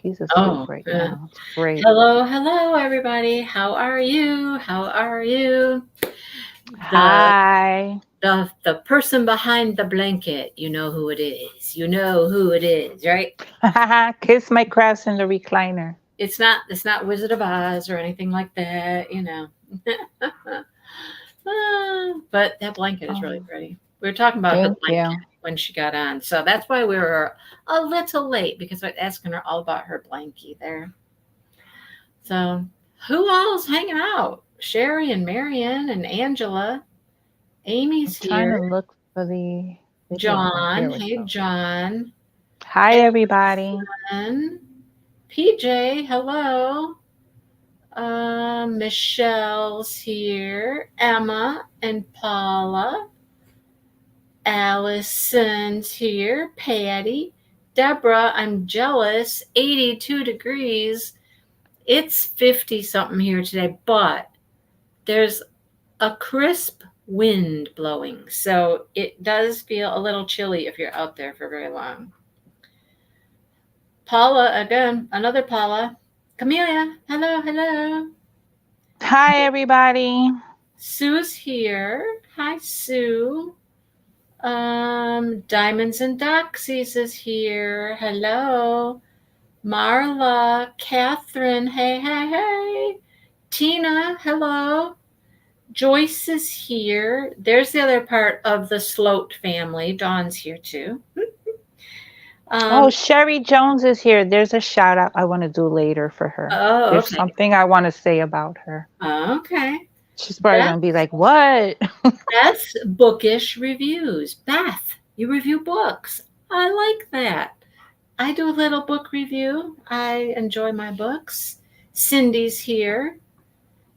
He's asleep Oh, right now. It's great. hello, everybody. How are you? How are you? The Hi. the person behind the blanket. You know who it is. You know who it is, right? Kiss my Krafts in the recliner. It's not Wizard of Oz or anything like that. But that blanket is really Oh, pretty. We were talking about her thank blanket you. when she got on, so that's why we were a little late because I was asking her all about her blankie there. So, who all's hanging out? Sherry and Marianne and Angela. I'm Amy's trying here. to look for the video. Oh, John. here we Hey, go. John. Hi, everybody. Ellen. PJ. Hello. Michelle's here. Emma and Paula. Allison's here. Patty. Deborah, I'm jealous. 82 degrees. It's 50 something here today, but there's a crisp wind blowing. So it does feel a little chilly if you're out there for very long. Paula, again, another Paula. Camelia, hello, hello. Hi, everybody. Sue's here. Hi, Sue. Diamonds and Doxies is here. Hello. Marla, Catherine, hey, hey, hey. Tina, hello. Joyce is here. There's the other part of the Sloat family. Dawn's here too. Oh, Um, Sherry Jones is here. There's a shout out I want to do later for her. oh, There's okay. something I want to say about her. Okay. She's probably Beth, going to be like, what? Beth's bookish reviews. Beth, you review books. I like that. I do a little book review. I enjoy my books. Cindy's here.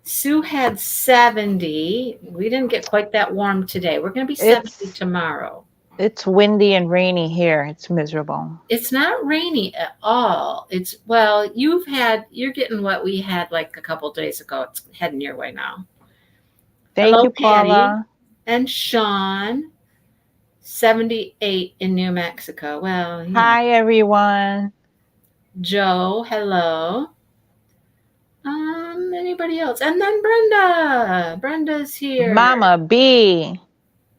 Sue had 70. We didn't get quite that warm today. We're going to be 70 It's tomorrow. it's windy and rainy here. It's miserable. It's not rainy at all. It's well, you're getting what we had like a couple days ago. It's heading your way now. Thank Hello, you, Patty Paula. and Sean. 78 in New Mexico. Well, Hi, everyone. Joe, hello. Anybody else? And then Brenda. Brenda's here. Mama B.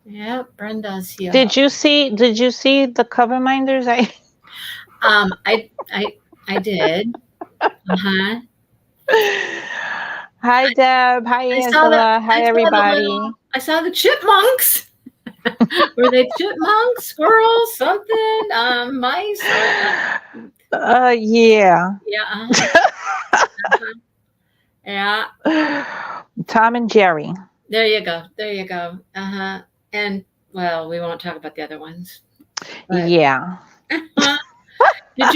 Yep, Brenda's here. Did you see the cover minders? Um, I I did. Uh-huh. Hi, Deb. Hi, I saw that Angela. Hi, everybody. I saw the chipmunks. Were they chipmunks, squirrels, something? Mice? Yeah. Yeah, uh-huh. Yeah. Tom and Jerry. There you go. There you go. Uh-huh. And well, we won't talk about the other ones. But Yeah. did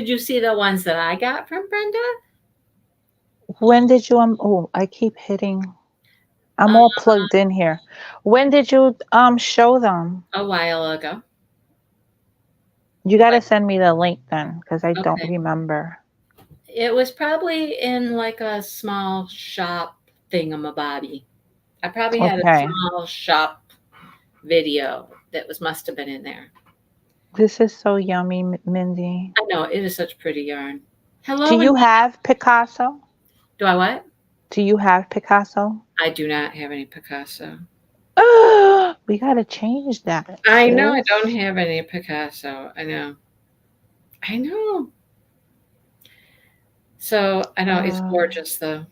you see the ones that I got from Brenda? When did you oh, I keep hitting. I'm Uh, all plugged in here. When did you show them? a while ago. You got to Like, send me the link then because I don't okay. remember. It was probably in like a small shop thingamabobby. I probably had a Okay. small shop video that must have been in there. This is so yummy, Mindy. I know it is such pretty yarn. Do Hello, you and have Picasso? do I what? Do you have Picasso? I do not have any Picasso. We got to change that, I know I don't sis. have any Picasso. I know. I know. So I know it's Uh, gorgeous though.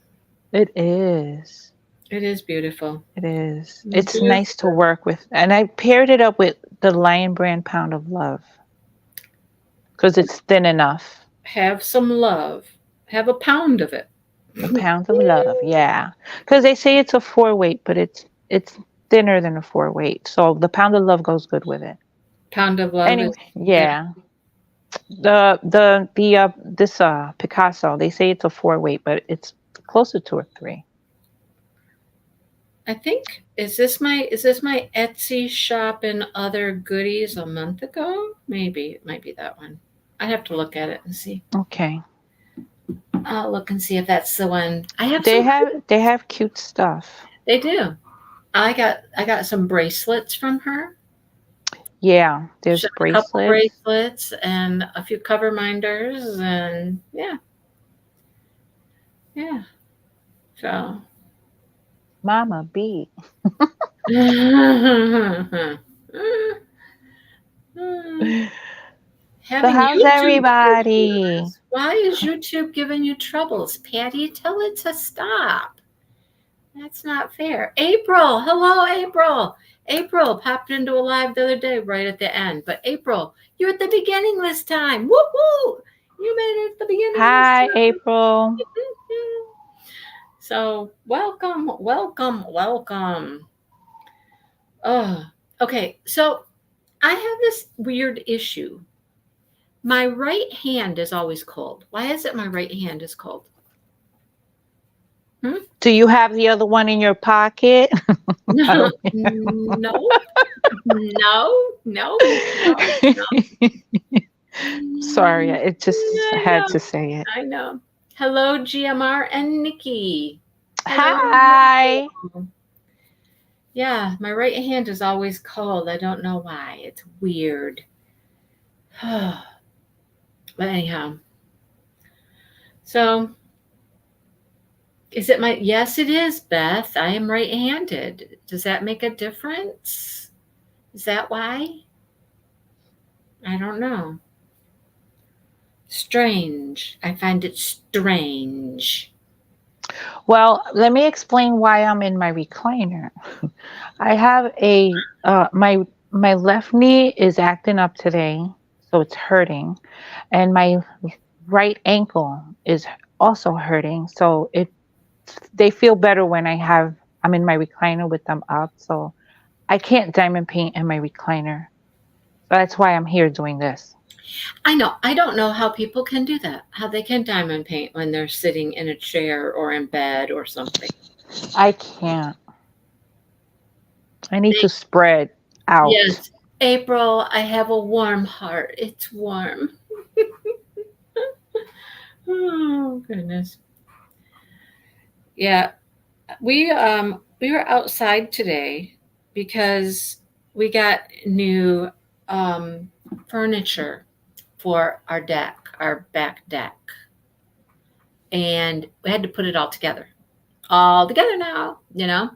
it is. It is beautiful. It is. It's It's nice to beautiful. work with. And I paired it up with the Lion Brand Pound of Love because it's thin enough. Have some love. Have a pound of it. A pound of love, yeah. Because they say it's a 4 weight, but it's thinner than a 4 weight. So the pound of love goes good with it. Pound of love is Anyway, yeah. yeah. The this Picasso, they say it's a 4 weight, but it's closer to a 3. I think is this my Etsy shop and other goodies a month ago? Maybe it might be that one. I have to look at it and see. Okay. I'll look and see if that's the one. I have They some. have cute stuff. They do. I got some bracelets from her. Yeah, there's A couple bracelets. bracelets and a few cover minders, and yeah, yeah. So Mama B. So having how's YouTube everybody? issues. Why is YouTube giving you troubles, Patty? Tell it to stop. That's not fair. April, hello, April. April popped into a live the other day right at the end. But April, you're at the beginning this time. Woo woo! You made it at the beginning this Hi, time. April. So welcome, welcome, welcome. Oh, okay. So I have this weird issue. My right hand is always cold. Why is it my right hand is cold? Hmm? Do you have the other one in your pocket? I No, don't no, no, no, no, Sorry, no. it just I had know, to say it. I know. Hello, GMR and Nikki. Hello, Hi. hello. Yeah, my right hand is always cold. I don't know why. It's weird. But anyhow, so is it my? Yes, it is, Beth. I am right-handed. Does that make a difference? Is that why? I don't know. Strange. I find it strange. Well, let me explain why I'm in my recliner. I have my left knee is acting up today, so it's hurting, and my right ankle is also hurting. So they feel better when I'm in my recliner with them up. So I can't diamond paint in my recliner. So that's why I'm here doing this. I know. I don't know how people can do that. How they can diamond paint when they're sitting in a chair or in bed or something. I can't. I need to They, spread out. yes. April, I have a warm heart. It's warm. Oh goodness. Yeah, we were outside today because we got new um furniture for our deck, our back deck. And we had to put it all together. All together now, you know?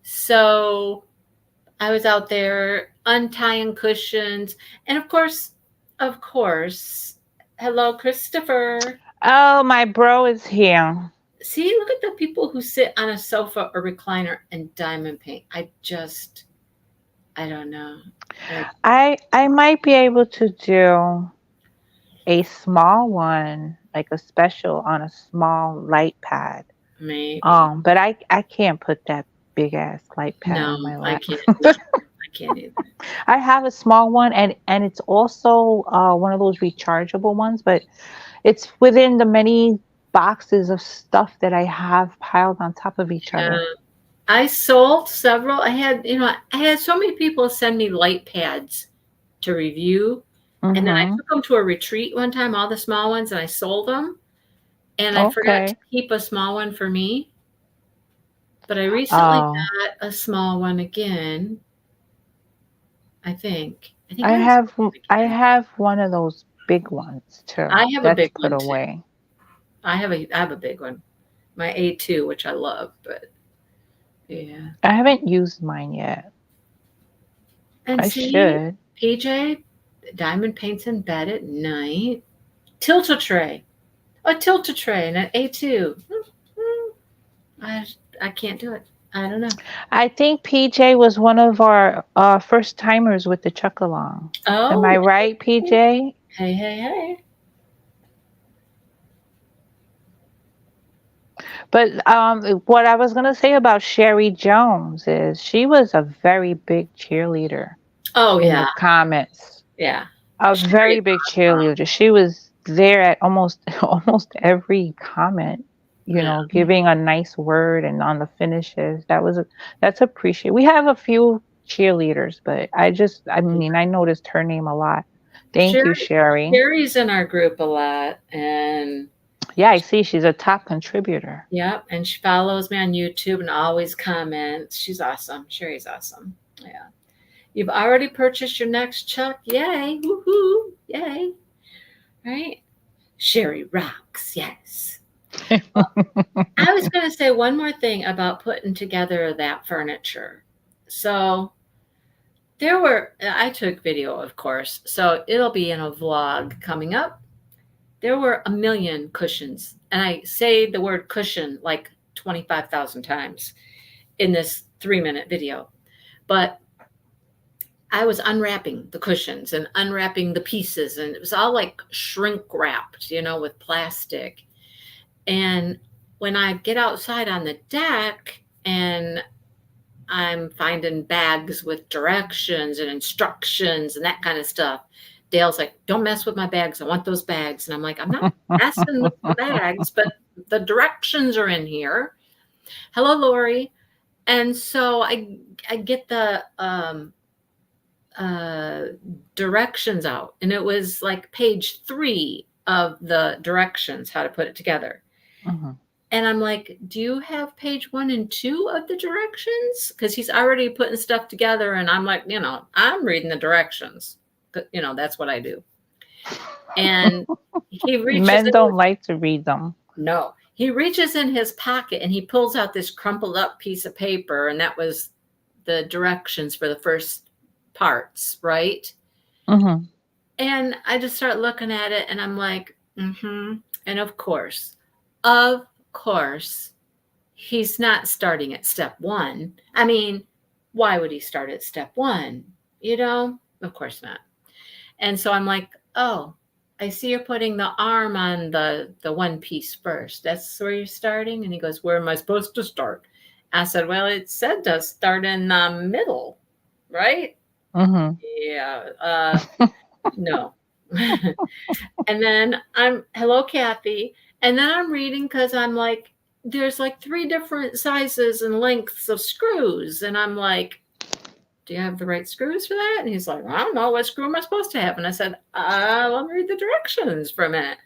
So I was out there untying cushions. And of course, hello, Christopher. Oh, my bro is here. See, look at the people who sit on a sofa or recliner and diamond paint. I don't know. Like, I might be able to do a small one, like a special on a small light pad. maybe. But I can't put that big ass light pad No, on my I lap. can't. No, I can't either. I have a small one, and it's also one of those rechargeable ones, but it's within the many boxes of stuff that I have piled on top of each Yeah. other. I sold several. I had so many people send me light pads to review. And then I Mm-hmm. took them to a retreat one time, all the small ones, and I sold them. And I forgot to Okay. keep a small one for me. But I recently Oh, got a small one again, I think. I think I I was have I again. have one of those big ones too. I have a That's big put one too. away. I have a big one. My A2, which I love, but yeah. I haven't used mine yet. And I see, should. PJ, diamond paints in bed at night. Tilt a tray. A tilt a tray and an A2. I I can't do it. I don't know. I think PJ was one of our first timers with the Chuckalong. Am Oh, I right, PJ? hey, hey, hey. But what I was going to say about Sherry Jones is she was a very big cheerleader Oh in yeah, the comments. yeah. A very Sherry's big awesome. cheerleader. She was there at almost almost every comment, Yeah. giving a nice word and on the finishes. That's appreciated. We have a few cheerleaders, but I mean, I noticed her name a lot. Thank you, Sherry, Sherry. Sherry's in our group a lot, and Yeah, I see she's a top contributor. yep, and she follows me on YouTube and always comments. She's awesome. Sherry's awesome. Yeah. You've already purchased your next Chuck. Yay. Woohoo. Yay. Right? Sherry rocks. Yes. I was going to say one more thing about putting together that furniture. So I took video, of course, so it'll be in a vlog coming up. There were a million cushions, and I say the word cushion like 25,000 times in this 3-minute video. But I was unwrapping the cushions and unwrapping the pieces, and it was all like shrink wrapped, with plastic. And when I get outside on the deck and I'm finding bags with directions and instructions and that kind of stuff, Dale's like, don't mess with my bags. I want those bags. And I'm like, I'm not messing with the bags, but the directions are in here. Hello, Lori. And so I get the directions out, and it was like page 3 of the directions, how to put it together. Mm-hmm. And I'm like, do you have page 1 and 2 of the directions? Because he's already putting stuff together. And I'm like, I'm reading the directions. That's what I do. And he reaches Men don't like to read them. No, he reaches in his pocket and he pulls out this crumpled up piece of paper. And that was the directions for the first parts, right? Mm-hmm. And I just start looking at it and I'm like, mm-hmm. And of course, he's not starting at step 1. I mean, why would he start at step 1? Of course not. And so I'm like, oh, I see you're putting the arm on the one piece first. That's where you're starting? And he goes, where am I supposed to start? I said, well, it said to start in the middle, right? Mm-hmm. Yeah. No. And then hello, Kathy. And then I'm reading because I'm like, there's like 3 different sizes and lengths of screws. And I'm like, do you have the right screws for that? And he's like, I don't know. What screw am I supposed to have? And I said, let me read the directions for a minute.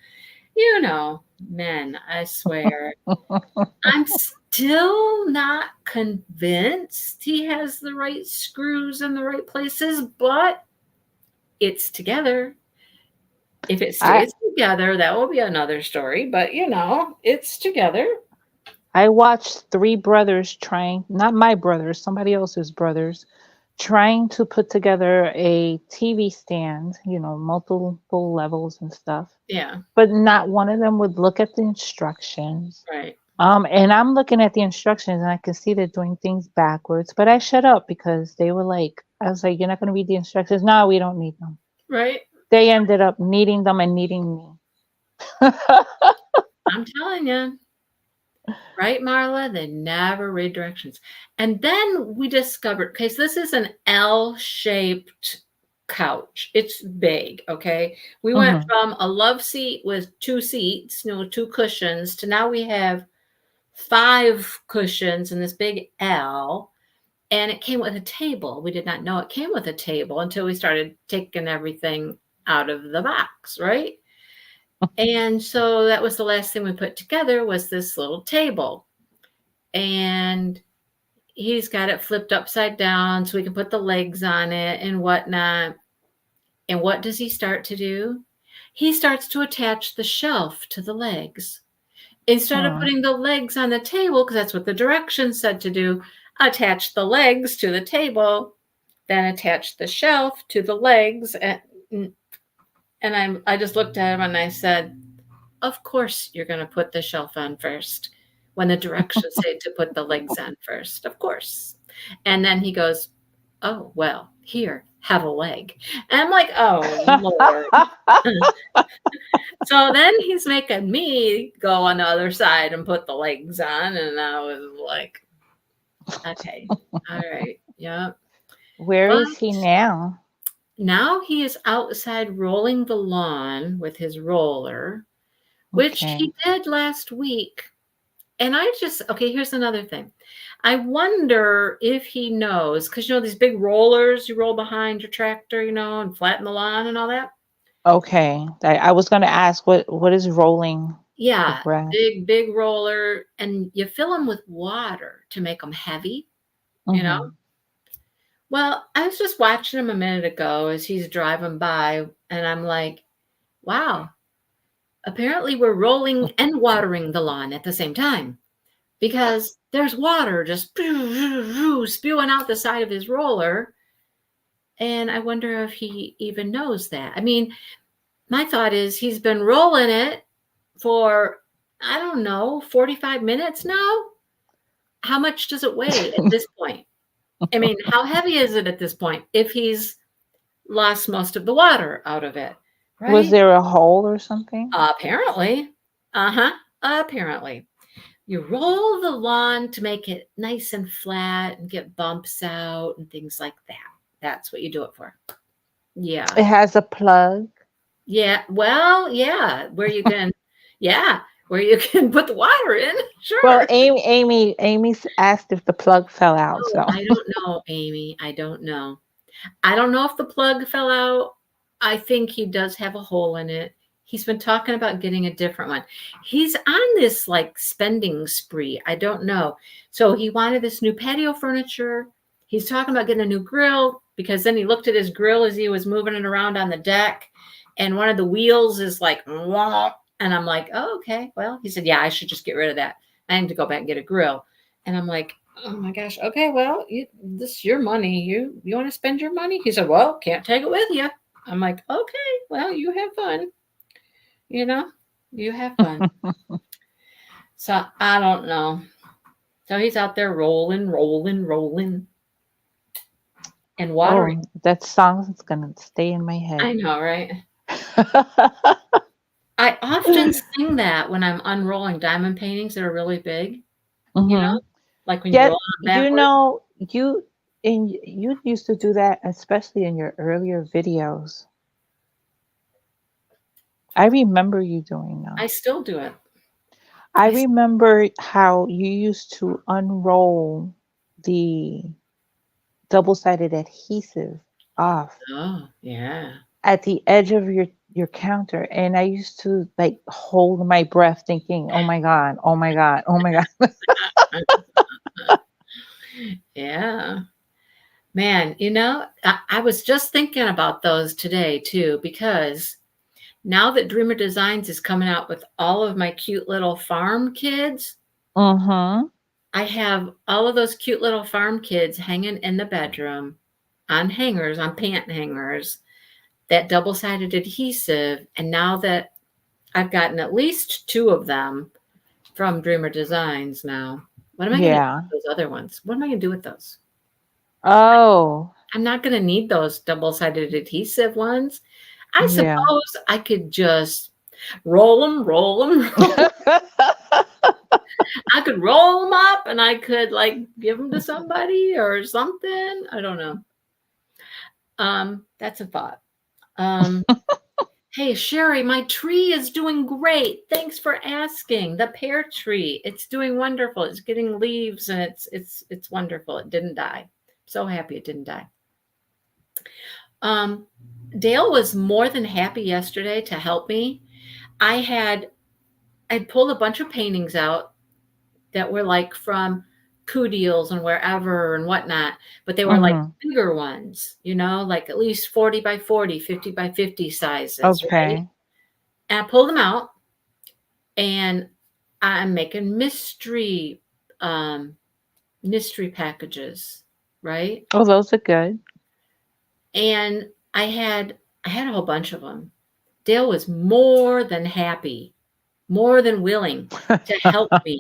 Men, I swear. I'm still not convinced he has the right screws in the right places, but it's together. If it stays together, that will be another story. But, it's together. I watched 3 brothers trying, not my brothers, somebody else's brothers, trying to put together a TV stand, multiple levels and stuff. Yeah. But not one of them would look at the instructions. Right. And I'm looking at the instructions and I can see they're doing things backwards. But I shut up because they were like, I was like, you're not going to read the instructions? No, we don't need them. Right. They ended up needing them and needing me. I'm telling you. Right, Marla? They never read directions. And then we discovered, okay, so this is an L-shaped couch. It's big, okay? We went from a love seat with 2 seats, 2 cushions, to now we have 5 cushions in this big L. And it came with a table. We did not know it came with a table until we started taking everything out of the box, right? And so that was the last thing we put together was this little table. And he's got it flipped upside down so we can put the legs on it and whatnot. And what does he start to do? He starts to attach the shelf to the legs. Instead of putting the legs on the table, because that's what the directions said to do, attach the legs to the table, then attach the shelf to the legs. And I just looked at him and I said, of course you're going to put the shelf on first when the directions say to put the legs on first. Of course. And then he goes, oh, well, here, have a leg. And I'm like, oh, Lord. So then he's making me go on the other side and put the legs on. And I was like, okay, all right, yeah. Where is he now? Now he is outside rolling the lawn with his roller, which he did last week. And here's another thing. I wonder if he knows, because these big rollers you roll behind your tractor, and flatten the lawn and all that. Okay. I was going to ask what is rolling? Yeah, big roller. And you fill them with water to make them heavy, Well, I was just watching him a minute ago as he's driving by, and I'm like, wow, apparently we're rolling and watering the lawn at the same time because there's water just spewing out the side of his roller. And I wonder if he even knows that. I mean, my thought is he's been rolling it for, I don't know, 45 minutes now. How much does it weigh at this point? I mean, how heavy is it at this point if he's lost most of the water out of it, Was right? there a hole or something? Apparently. Uh-huh. Apparently. You roll the lawn to make it nice and flat and get bumps out and things like that. That's what you do it for. Yeah. It has a plug. Yeah. Well, yeah. Yeah, where you can put the water in. Well, Sure. Amy asked if the plug fell out. Oh, So, I don't know, Amy. I don't know. I don't know if the plug fell out. I think he does have a hole in it. He's been talking about getting a different one. He's on this like spending spree. I don't know. So he wanted this new patio furniture. He's talking about getting a new grill because then he looked at his grill as he was moving it around on the deck, and one of the wheels is like, wah. And I'm like, oh, okay. Well, he said, yeah, I should just get rid of that. I need to go back and get a grill. And I'm like, oh my gosh. Okay, well, this is your money. You want to spend your money? He said, well, can't take it with you. I'm like, okay, well, you have fun. You know, you have fun. So I don't know. So he's out there rolling, rolling, rolling, and watering. oh, that song is gonna stay in my head. I know, right? I often sing that when I'm unrolling diamond paintings that are really big. You know, Hmm. like when you roll Yet, them you backwards. know, you used to do that, especially in your earlier videos. I remember you doing I them. still do it. I I s- remember how you used to unroll the double-sided adhesive off oh yeah. at the edge of your counter, and I used to like hold my breath thinking, "Oh my god, oh my god, oh my god." Yeah. Man, I was just thinking about those today too, because now that Dreamer Designs is coming out with all of my cute little farm kids, Mhm. I have all of those cute little farm kids hanging in the bedroom on hangers, on pant hangers, that double sided adhesive. And now that I've gotten at least two of them from Dreamer Designs now, what am I going to do Yeah. with those other ones? What am I going to do with those? Oh, I'm not going to need those double sided adhesive ones. I yeah. suppose I could just roll them. I could roll them up and I could like give them to somebody or something. I don't know. That's a thought. Um, hey Sherry, my tree is doing great. Thanks for asking. The pear tree, it's doing wonderful. It's getting leaves and it's wonderful. It didn't die. So happy it didn't die. Um, Dale was more than happy yesterday to help me. I had I pulled a bunch of paintings out that were like from coup deals and wherever and whatnot, but they were like Mhm. bigger ones, like at least 40 by 40, 50 by 50 sizes, right? Okay. And I pulled them out and I'm making um, mystery packages, right? Oh, those are good. And I had a whole bunch of them. Dale was more than happy, more than willing to help me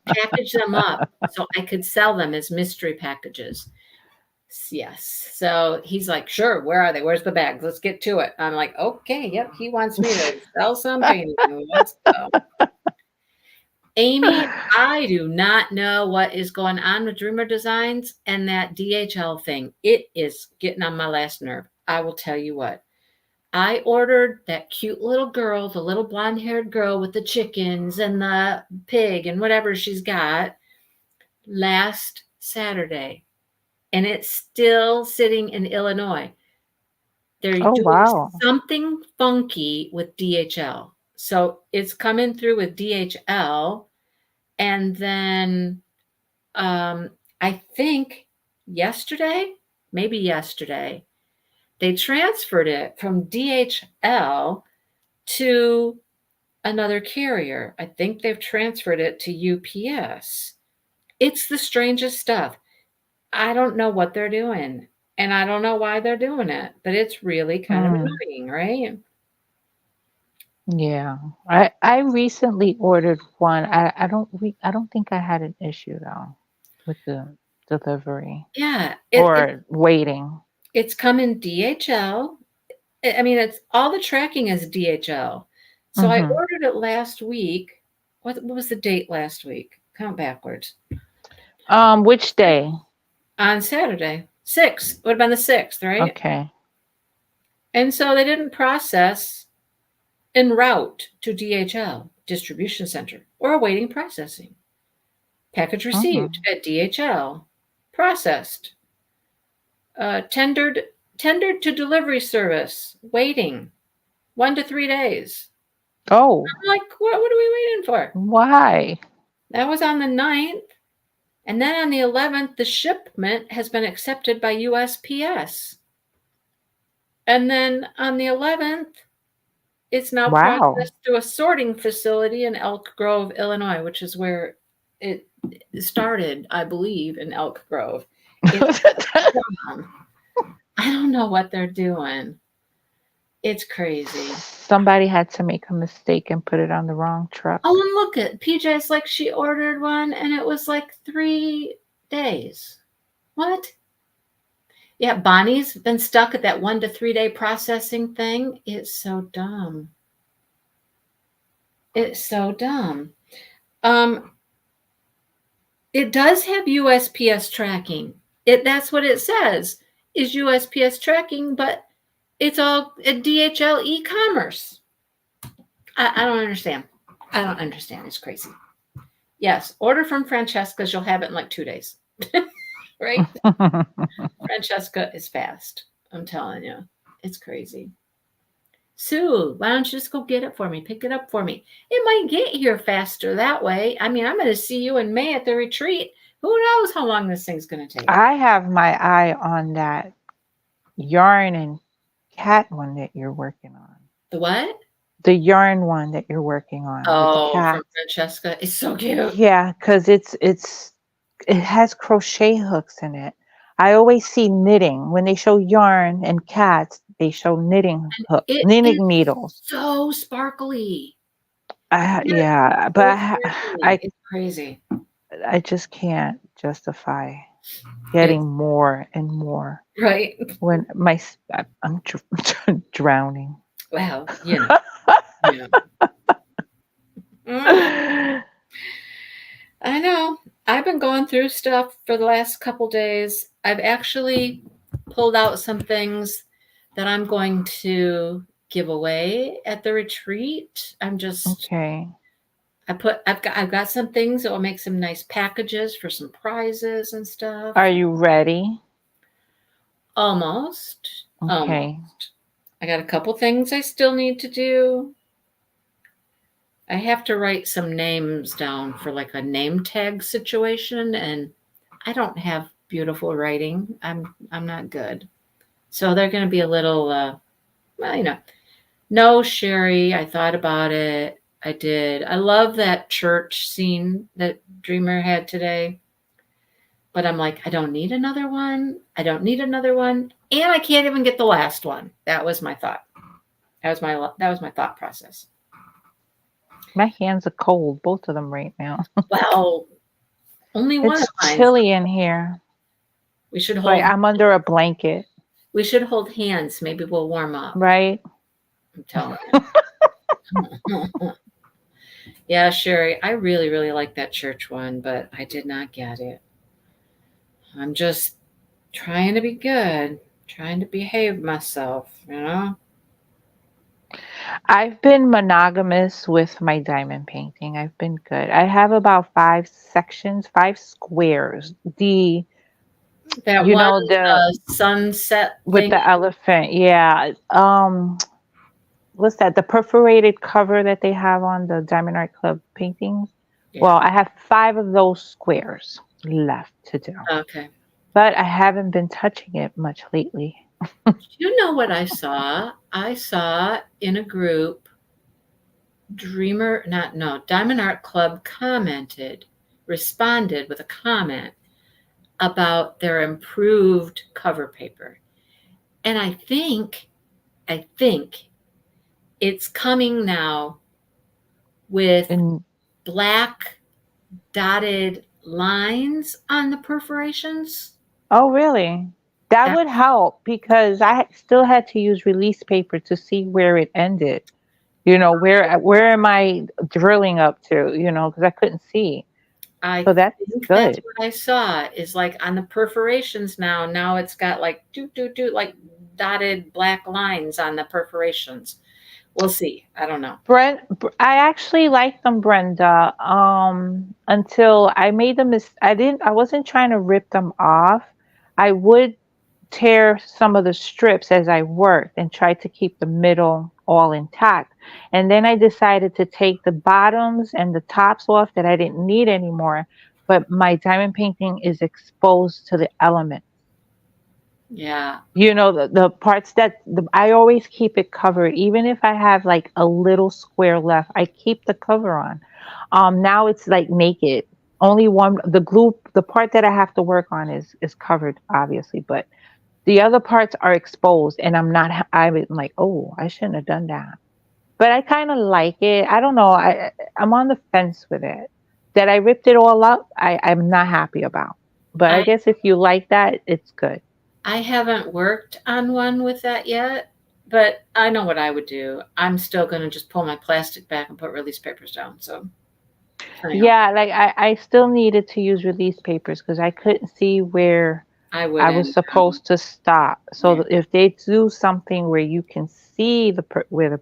package them up so I could sell them as mystery packages. Yes. So he's like, sure, where are they? Where's the bags? Let's get to it. I'm like, okay, yep, he wants me to sell some paintings. Let's go. Amy, I do not know what is going on with Dreamer Designs and that DHL thing. It is getting on my last nerve. I will tell you what. I ordered that cute little girl, the little blonde haired girl with the chickens and the pig and whatever she's got last Saturday. And it's still sitting in Illinois. They're Oh, doing wow. something funky with DHL. So it's coming through with DHL. And then I think yesterday maybe yesterday. They transferred it from DHL to another carrier. I think they've transferred it to UPS. It's the strangest stuff. I don't know what they're doing, and I don't know why they're doing it, but it's really kind of Hmm. annoying, right? Yeah. I recently ordered one. I don't think I had an issue though with the delivery Yeah, or waiting. it's come in DHL. I mean, it's all the tracking is DHL. So I Hmm. ordered it last week. What was the date last week? Count backwards. Which day? On Saturday. 6th. Would have been the 6th, right? Okay. And so they didn't process en route to DHL, distribution center, or awaiting processing. Package received Hmm. at DHL. Processed. Tendered to delivery service. Waiting 1 to 3 days. Oh, I'm like, what are we waiting for? why? That was on the 9th. And then on the 11th, the shipment has been accepted by USPS. And then on the 11th, it's now Wow. processed to a sorting facility in Elk Grove, Illinois, which is where it started, I believe, in Elk Grove. It's dumb. I don't know what they're doing. It's crazy. Somebody had to make a mistake and put it on the wrong Oh, truck. and look at PJ's like she ordered one and it was like 3 days. What? Yeah, Bonnie's been stuck at that 1 to 3 day processing thing. It's so dumb. It's so dumb. Um, it does have USPS tracking. That's what it says is USPS tracking, but it's all a DHL e-commerce. I don't understand. I don't understand. It's crazy. Yes, order from Francesca's. You'll have it in like 2 days, right? Francesca is fast. I'm telling you, it's crazy. Sue, why don't you just go get it for me? Pick it up for me. It might get here faster that way. I mean, I'm going to see you in May at the retreat. Who knows how long this thing's going to take? I have my eye on that yarn and cat one that you're working on. The what? The yarn one that you're working on with the Oh, from cat. Francesca. It's so cute. Yeah, because it has crochet hooks in it. I always see knitting. When they show yarn and cats, they show It is knitting needles. so sparkly. It is Yeah, but so sparkly. It's crazy. I just can't justify It's getting more and more right. when I'm drowning. Well, you know. Yeah. Mm, I know. I've been going through stuff for the last couple days. I've actually pulled out some things that I'm going to give away at the retreat. Okay. I've got some things that will make some nice packages for some prizes and stuff. Are you ready? Almost. Okay. Almost. I got a couple things I still need to do. I have to write some names down for like a name tag situation, and I don't have beautiful writing. I'm not good. So they're going to be a little well, you know. No, Sherry, I thought about it. I did. I love that church scene that Dreamer had today. But I'm like, I don't need another one. I don't need another one. And I can't even get the last one. That was my thought. That was my thought process. My hands are cold, both of them right now. Well, only one of It's mine. chilly in here. We should Like hold I'm under a blanket, we should hold hands. Maybe we'll warm up. right? I'm telling you. Yeah, Sherry, I really, really like that church one, but I did not get it. I'm just trying to be good, trying to behave myself, you know? I've been monogamous with my diamond painting. I've been good. I have about 5 sections, 5 squares. That You one know, the sunset with thing. the elephant. Yeah. What's that? The perforated cover that they have on the Diamond Art Club paintings. Yeah. Well, I have 5 of those squares left to do. Okay. but I haven't been touching it much lately. You know what I saw? I saw in a group, Dreamer, not no, Diamond Art Club commented, responded with a comment about their improved cover paper. And I think it's coming now with And black dotted lines on the perforations. oh, really? That That would help because still had to use release paper to see where it ended. You know, where am I drilling up to? You know, because I couldn't see. I So that's think that's good. what I saw is like on the perforations now. Now it's got like do like dotted black lines on the perforations. We'll see. I don't know. I actually liked them, Brenda. Until I made the I didn't. I wasn't trying to rip them off. I would tear some of the strips as I worked and try to keep the middle all intact. And then I decided to take the bottoms and the tops off that I didn't need anymore. But my diamond painting is exposed to the elements. Yeah, You know, the parts I always keep it covered, even if I have like a little square left, I keep the cover on. Now it's like naked. Only one, the part that I have to work on is covered, obviously, but the other parts are exposed, and I'm like, oh, I shouldn't have done that. But I kind of like it. I don't know. I'm on the fence with it. That I ripped it all up, I'm not happy about. But I I guess if you like that, it's good. I haven't worked on one with that yet, but I know what I would do. I'm still going to just pull my plastic back and put release papers down. So anyhow, Yeah, like I still needed to use release papers because I couldn't see where I I would was anyhow. supposed to stop. So Yeah. if they do something where you can see where the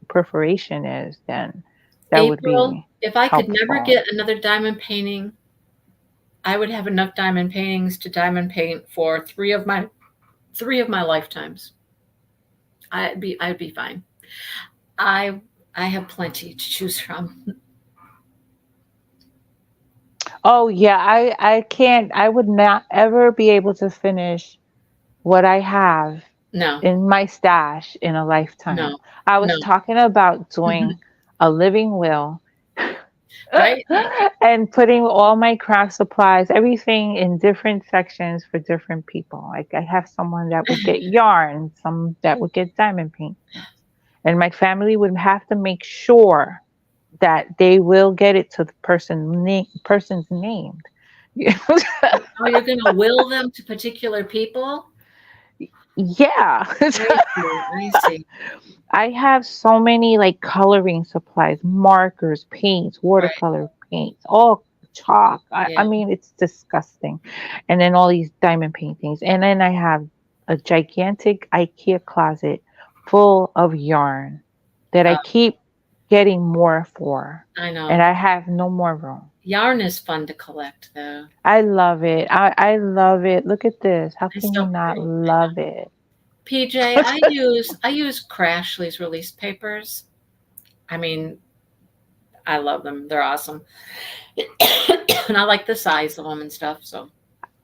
perforation is, then that would April, be if I could never helpful. get another diamond painting, I would have enough diamond paintings to diamond paint for three of my lifetimes. I'd be fine. I I have plenty to choose from. Oh yeah, I can't. I would not ever be able to finish what I have No, in my stash in a lifetime. no, I no. was talking about doing a living will Right? and putting all my craft supplies, everything in different sections for different people. Like I have someone that would get yarn, some that would get diamond paint. And my family would have to make sure that they will get it to the person's named. Oh, you're going to will them to particular people? Yeah. I see. I see. I have so many like coloring supplies, markers, paints, Right. watercolor paints, all chalk. I Yeah. mean, it's disgusting. And then all these diamond paintings. And then I have a gigantic IKEA closet full of yarn that I Uh, keep getting more for. I And know. I have no more room. Yarn is fun to collect, though. I love it. I love it. Look at this. How It's can you so not pretty. I know. love it? PJ, I use Crashly's release papers. I mean, I love them. They're awesome. And I like the size of them and stuff. So,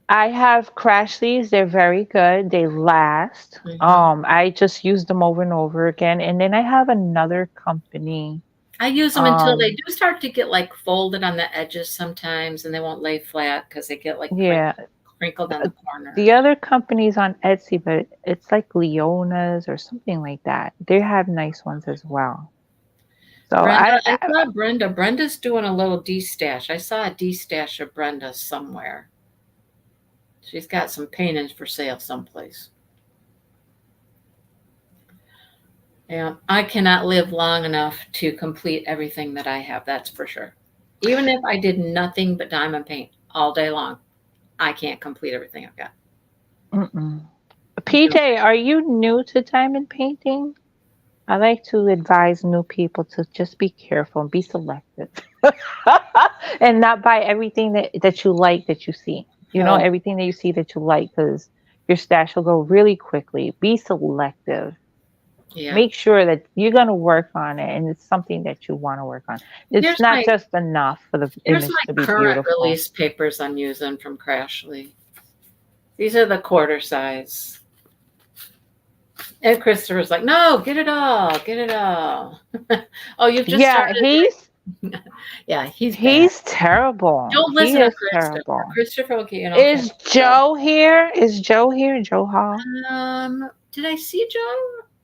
I have Crashly's. They're very good. They last. mhm. I just use them over and over again. And then I have another company. I use them until they Um, do start to get like folded on the edges sometimes, and they won't lay flat because they get like yeah, crinkled on the the corners. other company's on Etsy, but it's like Leona's or something like that. They have nice ones as well. So Brenda, I saw Brenda. Brenda's doing a little D-stash. I saw a D-stash of Brenda somewhere. She's got some paintings for sale someplace. Yeah, I cannot live long enough to complete everything that I have, that's for sure. Even if I did nothing but diamond paint all day long, I can't complete everything I've got. mm-mm. No. PJ, are you new to diamond painting? I like to advise new people to just be careful and be selective and not buy everything that you like that you see. You know, Oh, everything that you see that you like because your stash will go really quickly. Be selective. yeah. Make sure that you're going to work on it and it's something that you want to work on. It's Here's not my just enough for the here's image my to be current beautiful. release papers I'm using from Crashly. These are the quarter size. And Christopher's like, no, get it all, get it all. Oh, you've just Yeah, started. he's Yeah, he's bad. he's terrible. Don't He listen to is Christopher. terrible. Christopher will get you in all kinds Is of trouble. Joe here? Is Joe here? Joe Hall? Did I see Joe?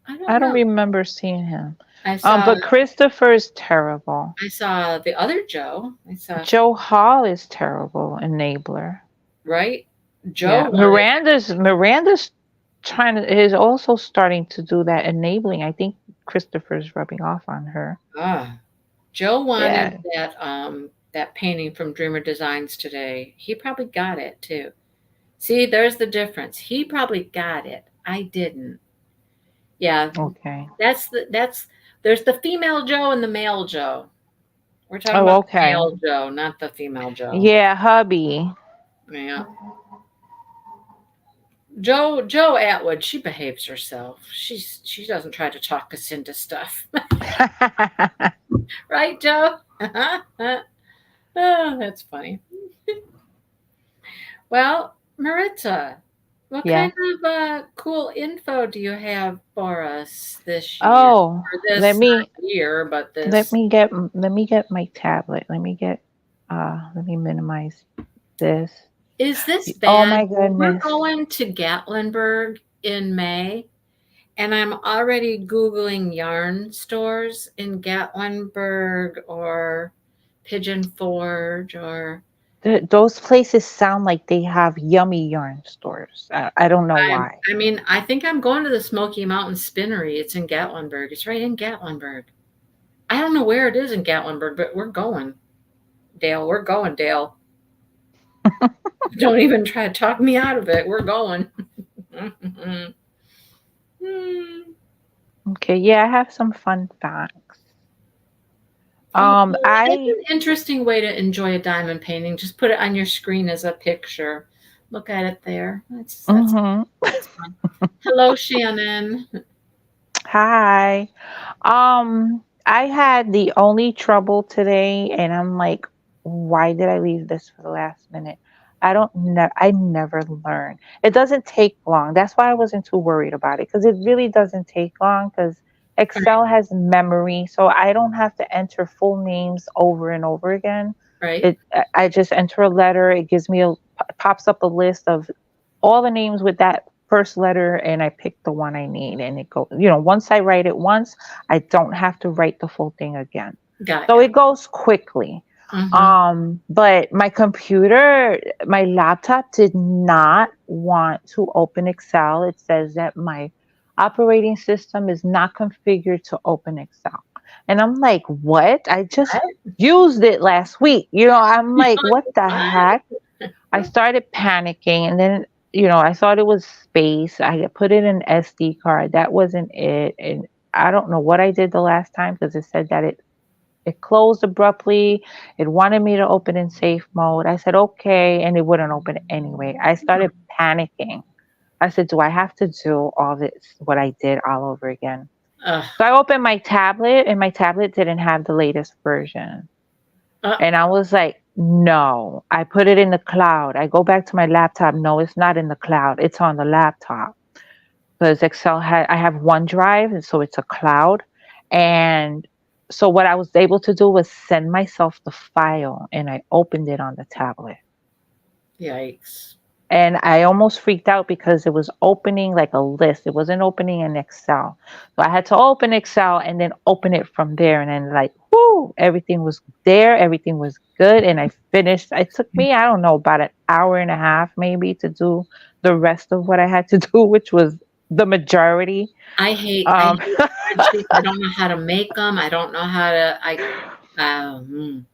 I don't I don't know. remember seeing him. I saw But Christopher is terrible. I saw the other Joe. I saw Joe Hall is terrible. Enabler. right. Joe Yeah. wanted Miranda's trying to is also starting to do that enabling. I think Christopher's rubbing off on her. ah Joe wanted Yeah. that painting from Dreamer Designs today. He probably got it too. See, there's the difference. He probably got it. I didn't. Yeah, Okay. that's there's the female Joe and the male Joe. We're talking Oh, about the okay. male Joe, not the female Joe. Yeah, hubby. Yeah. Joe Atwood, she behaves herself. She doesn't try to talk us into stuff. Right, Joe? Oh, that's funny. Well, Maritza, what kind Yes. of cool info do you have for us this year? Oh, Or let this me not year, but let this me get let me get my tablet. Let me minimize this. is this Oh bad? my We're goodness. going to Gatlinburg in May, and I'm already Googling yarn stores in Gatlinburg or Pigeon Forge or Those places sound like they have yummy yarn stores. I don't know why. I mean, I think I'm going to the Smoky Mountain Spinnery. It's in Gatlinburg. It's right in Gatlinburg. I don't know where it is in Gatlinburg, but we're going, Dale. We're going, Dale. Don't even try to talk me out of it. We're going. Okay, yeah, I have some fun facts. Oh, that's I an interesting way to enjoy a diamond painting. Just put it on your screen as a picture. Look at it there. mhm. That's fun. Hello, Shannon. Hi. I had the only trouble today, and I'm like, why did I leave this for the last minute? I never learn. It doesn't take long. That's why I wasn't too worried about it because it really doesn't take long because Right, Excel has memory, so I don't have to enter full names over and over again. right. I just enter a letter. It gives me pops up a list of all the names with that first letter, and I pick the one I need, and it goes, once I write it once, I don't have to write the full thing again. Got So ya. it goes quickly. Mm-hmm. But my laptop did not want to open Excel. It says that my operating system is not configured to open Excel. And I'm like, what? I just used it last week. I'm like, what the heck? I started panicking, and then I thought it was space. I put it in SD card. That wasn't it, and I don't know what I did the last time because it said that it closed abruptly. It wanted me to open in safe mode. I said okay, and it wouldn't open anyway. I started panicking. I said, do I have to do all this what I did all over again? Uh, So I opened my tablet, and my tablet didn't have the latest version. uh, And I was like, no, I put it in the cloud. I go back to my laptop. No, it's not in the cloud. It's on the laptop because I have OneDrive, and so it's a cloud. And so what I was able to do was send myself the file, and I opened it on the tablet. Yikes. And I almost freaked out because it was opening like a list. It wasn't opening in Excel. So I had to open Excel and then open it from there. And then, like, whoo, everything was there. Everything was good. And I finished. It took me, I don't know, about an hour and a half maybe to do the rest of what I had to do, which was the majority. I Um, hate spreadsheets. I don't know how to make them. I don't know how to. No. Mm.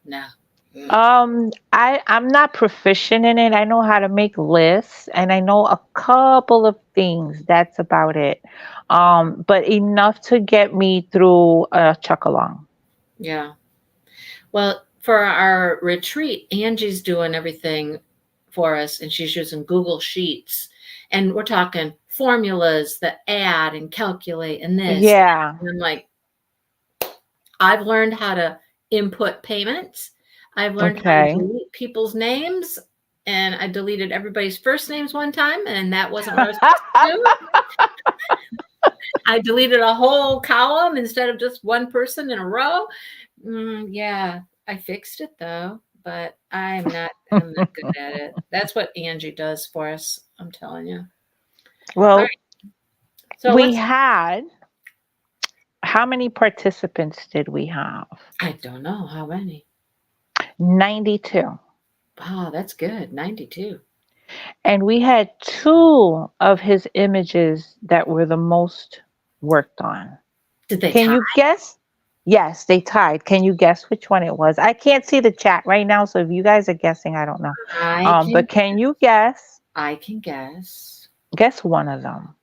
I'm not proficient in it. I know how to make lists and I know a couple of things. That's about it. But enough to get me through Chuckalong. Yeah. Well, for our retreat, Angie's doing everything for us, and she's using Google Sheets, and we're talking formulas that add and calculate and this. Yeah. And I'm like, I've learned how to input payments. I've learned how to Okay. delete people's names and I deleted everybody's first names one time, and that wasn't what I was supposed to do. I deleted a whole column instead of just one person in a row. Yeah, I fixed it though, but I'm not good at it. That's what Angie does for us. I'm telling you. All Well, right. So we let's. had, how many participants did we have? I don't know how many. 92. Wow, that's good. 92. And we had two of his images that were the most worked on. Did they Can tie? you guess? Yes, they tied. Can you guess which one it was? I can't see the chat right now, so if you guys are guessing, I don't know. I can. But can you guess? I can guess. Guess one of them.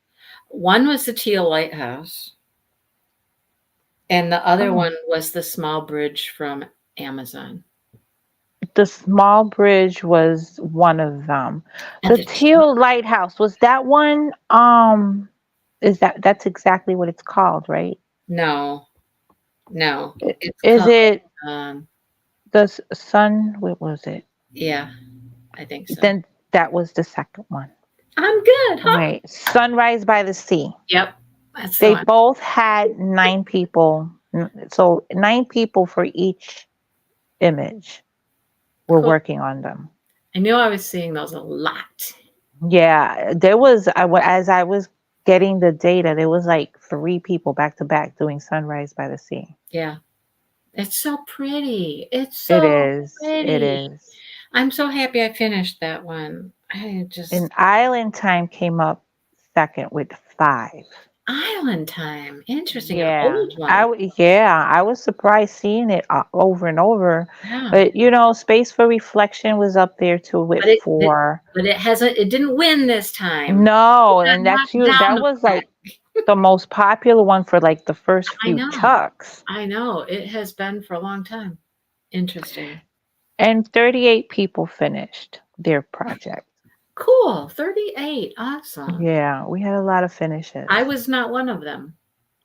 One was the Teal Lighthouse, and the other Oh, one was the small bridge from Amazon. the small bridge was one of them. And The the teal. teal lighthouse was that one. Is that's exactly what it's called, right? No, no, it's Is called. it Um, the sun? What was it? yeah, I think so. Then that was the second one. I'm good, huh? Wait, Sunrise by the Sea. Yep, that's the They one. both had 9 people. So 9 people for each image were Cool. working on them. I knew I was seeing those a lot. Yeah, there was, as I was getting the data, there was like 3 people back to back doing Sunrise by the Sea. Yeah, it's so pretty. It's It so is. It pretty. is. I'm so happy I finished that one. I And just Island Time came up second with 5. Island Time. Interesting. An Yeah, old one. I was surprised seeing it over and over, Yeah. but Space for Reflection was up there too with But it 4. but it didn't win this time. It No, got and that's knocked you. down That a was peg. like the most popular one for like the first I few know. chucks. I know. It has been for a long time. Interesting. And 38 people finished their project. Cool. 38. Awesome. Yeah, we had a lot of I finishes. was not one of them.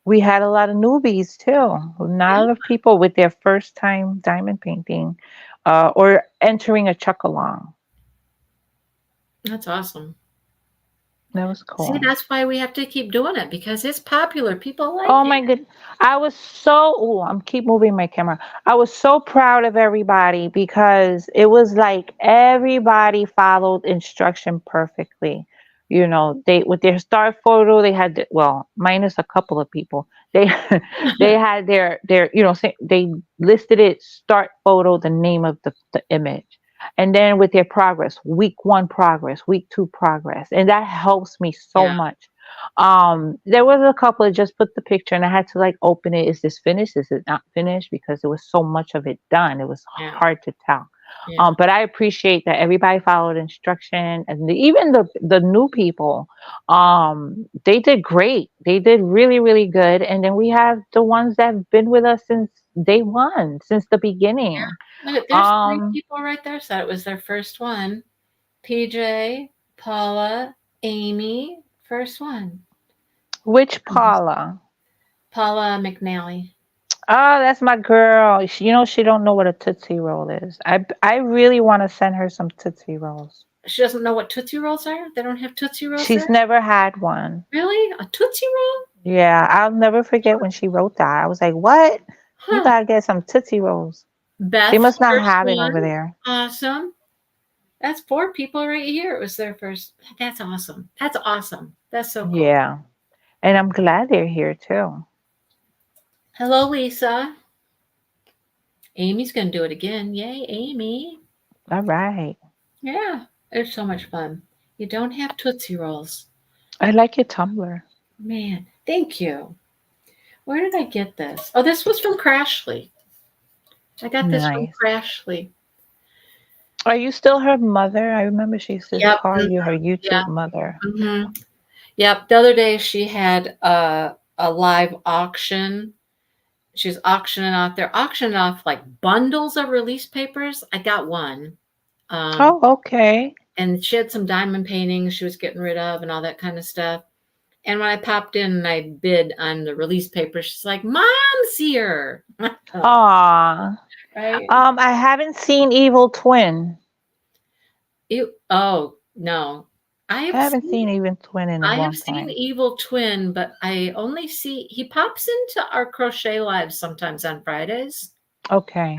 We had a lot of newbies too. A Yeah, lot of people with their first time diamond painting, or entering a chuckalong. that's awesome. That was See, cool. that's why we have to keep doing it because it's popular. People like Oh it. my good. I was so, oh, I'm keep moving my camera. I was so proud of everybody because it was like everybody followed instruction perfectly. They with their start photo, they had well, minus a couple of people. They they had their they listed it start photo, the name of the image. And then with their progress, week 1 progress, week 2 progress. And that helps me so Yeah, much. There was a couple that just put the picture and I had to like open it. Is this finished? Is it not finished? Because there was so much of it done. It was yeah, hard to tell. yeah, But I appreciate that everybody followed instruction and even the new people, they did great. They did really, really good. And then we have the ones that have been with us since day one, since the beginning. yeah. Look, there's three Um, people right there. So it was their first one. PJ, Paula, Amy, first one. which Paula? Paula McNally. Oh, that's my girl. She don't know what a Tootsie Roll is. I really want to send her some Tootsie Rolls. She doesn't know what Tootsie Rolls are? They don't have Tootsie Rolls She's there? never had one. Really? A Tootsie Roll? Yeah, I'll never forget when she wrote that. I was like, "What? You Huh. gotta get some Tootsie Rolls." They Beth's must not first have it over one. there. Awesome. That's 4 people right here. It was their first. That's awesome. That's awesome. That's so cool. Yeah, and I'm glad they're here too. Hello, Lisa. Amy's going to do it again. Yay, Amy. All right. Yeah, it's so much fun. You don't have Tootsie Rolls. I like your Tumblr. Man, thank you. Where did I get this? Oh, this was from Crashly. I got this from Nice. Crashly. Are you still her mother? I remember she used to Yep. call you her Yeah. YouTube mother. Yep. The other day she had a live auction. She's auctioning off. They're auctioning off like bundles of release papers. I got one. Um, Oh, okay. and she had some diamond paintings she was getting rid of and all that kind of stuff. And when I popped in and I bid on the release paper, she's like, "Mom's here." Oh, Aw. right? I haven't seen Evil Twin. Oh no, I I have haven't seen seen Even Twin in a I have long seen time. Evil Twin, but I only see he pops into our crochet lives sometimes on Fridays, Okay.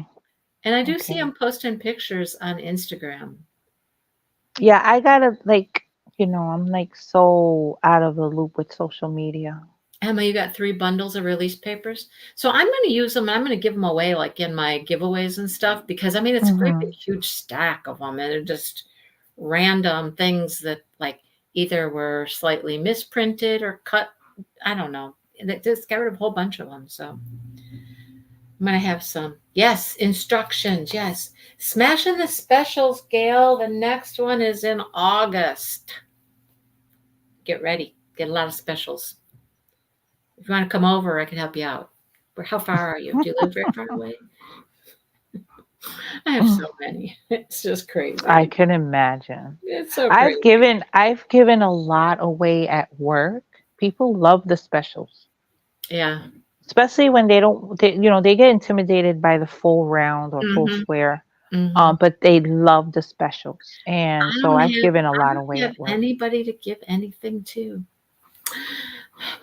and I do see Okay. him posting pictures on Instagram. Yeah, I gotta like, I'm like so out of the loop with social media. Emma, you got 3 bundles of release papers. So I'm going to use them. I'm going to give them away like in my giveaways and stuff because I mean it's a great big Mm-hmm. huge stack of them, and they're just random things that like either were slightly misprinted or cut. I don't know. And it just got rid of a whole bunch of them. So I'm going to have some. Yes, instructions. Yes. Smashing the specials, Gail. The next one is in August. Get ready. Get a lot of specials. If you want to come over, I can help you out. How far are you? Do you live very far away? I have so many. It's just I crazy. can imagine. It's so I've crazy. given I've given a lot away at work. People love the specials, Yeah. especially when they get intimidated by the full round or full Mhm. square. Mhm. But they love the specials, and so I've given a I lot don't away have at work. anybody to give anything to.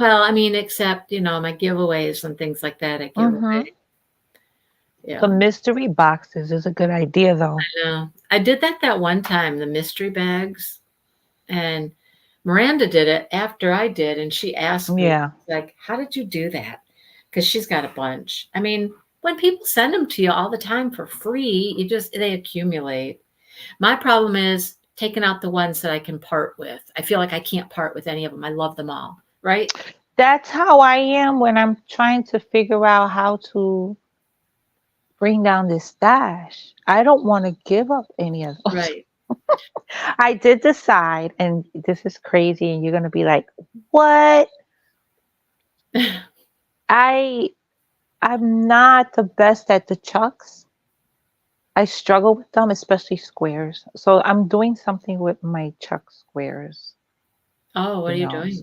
Well, I mean, except, my giveaways and things like that I give Hmm. away. The Yeah. mystery boxes is a good idea, though. I know. I did that one time, the mystery bags, and Miranda did it after I did, and she asked me, Yeah, like, "How did you do that?" Because she's got a bunch. I mean, when people send them to you all the time for free, they accumulate. My problem is taking out the ones that I can part with. I feel like I can't part with any of them. I love them all, right? that's how I am when I'm trying to figure out how to bring down this stash. I don't want to give up any of those. Right. I did decide, and this is crazy, and you're gonna be like, "What?" I I'm not the best at the chucks. I struggle with them, especially squares. So I'm doing something with my chuck squares. Oh, what You are you know, doing?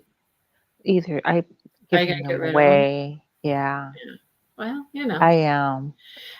either I Are you gonna giving get them rid of them? away. Yeah, Yeah. Well. I am.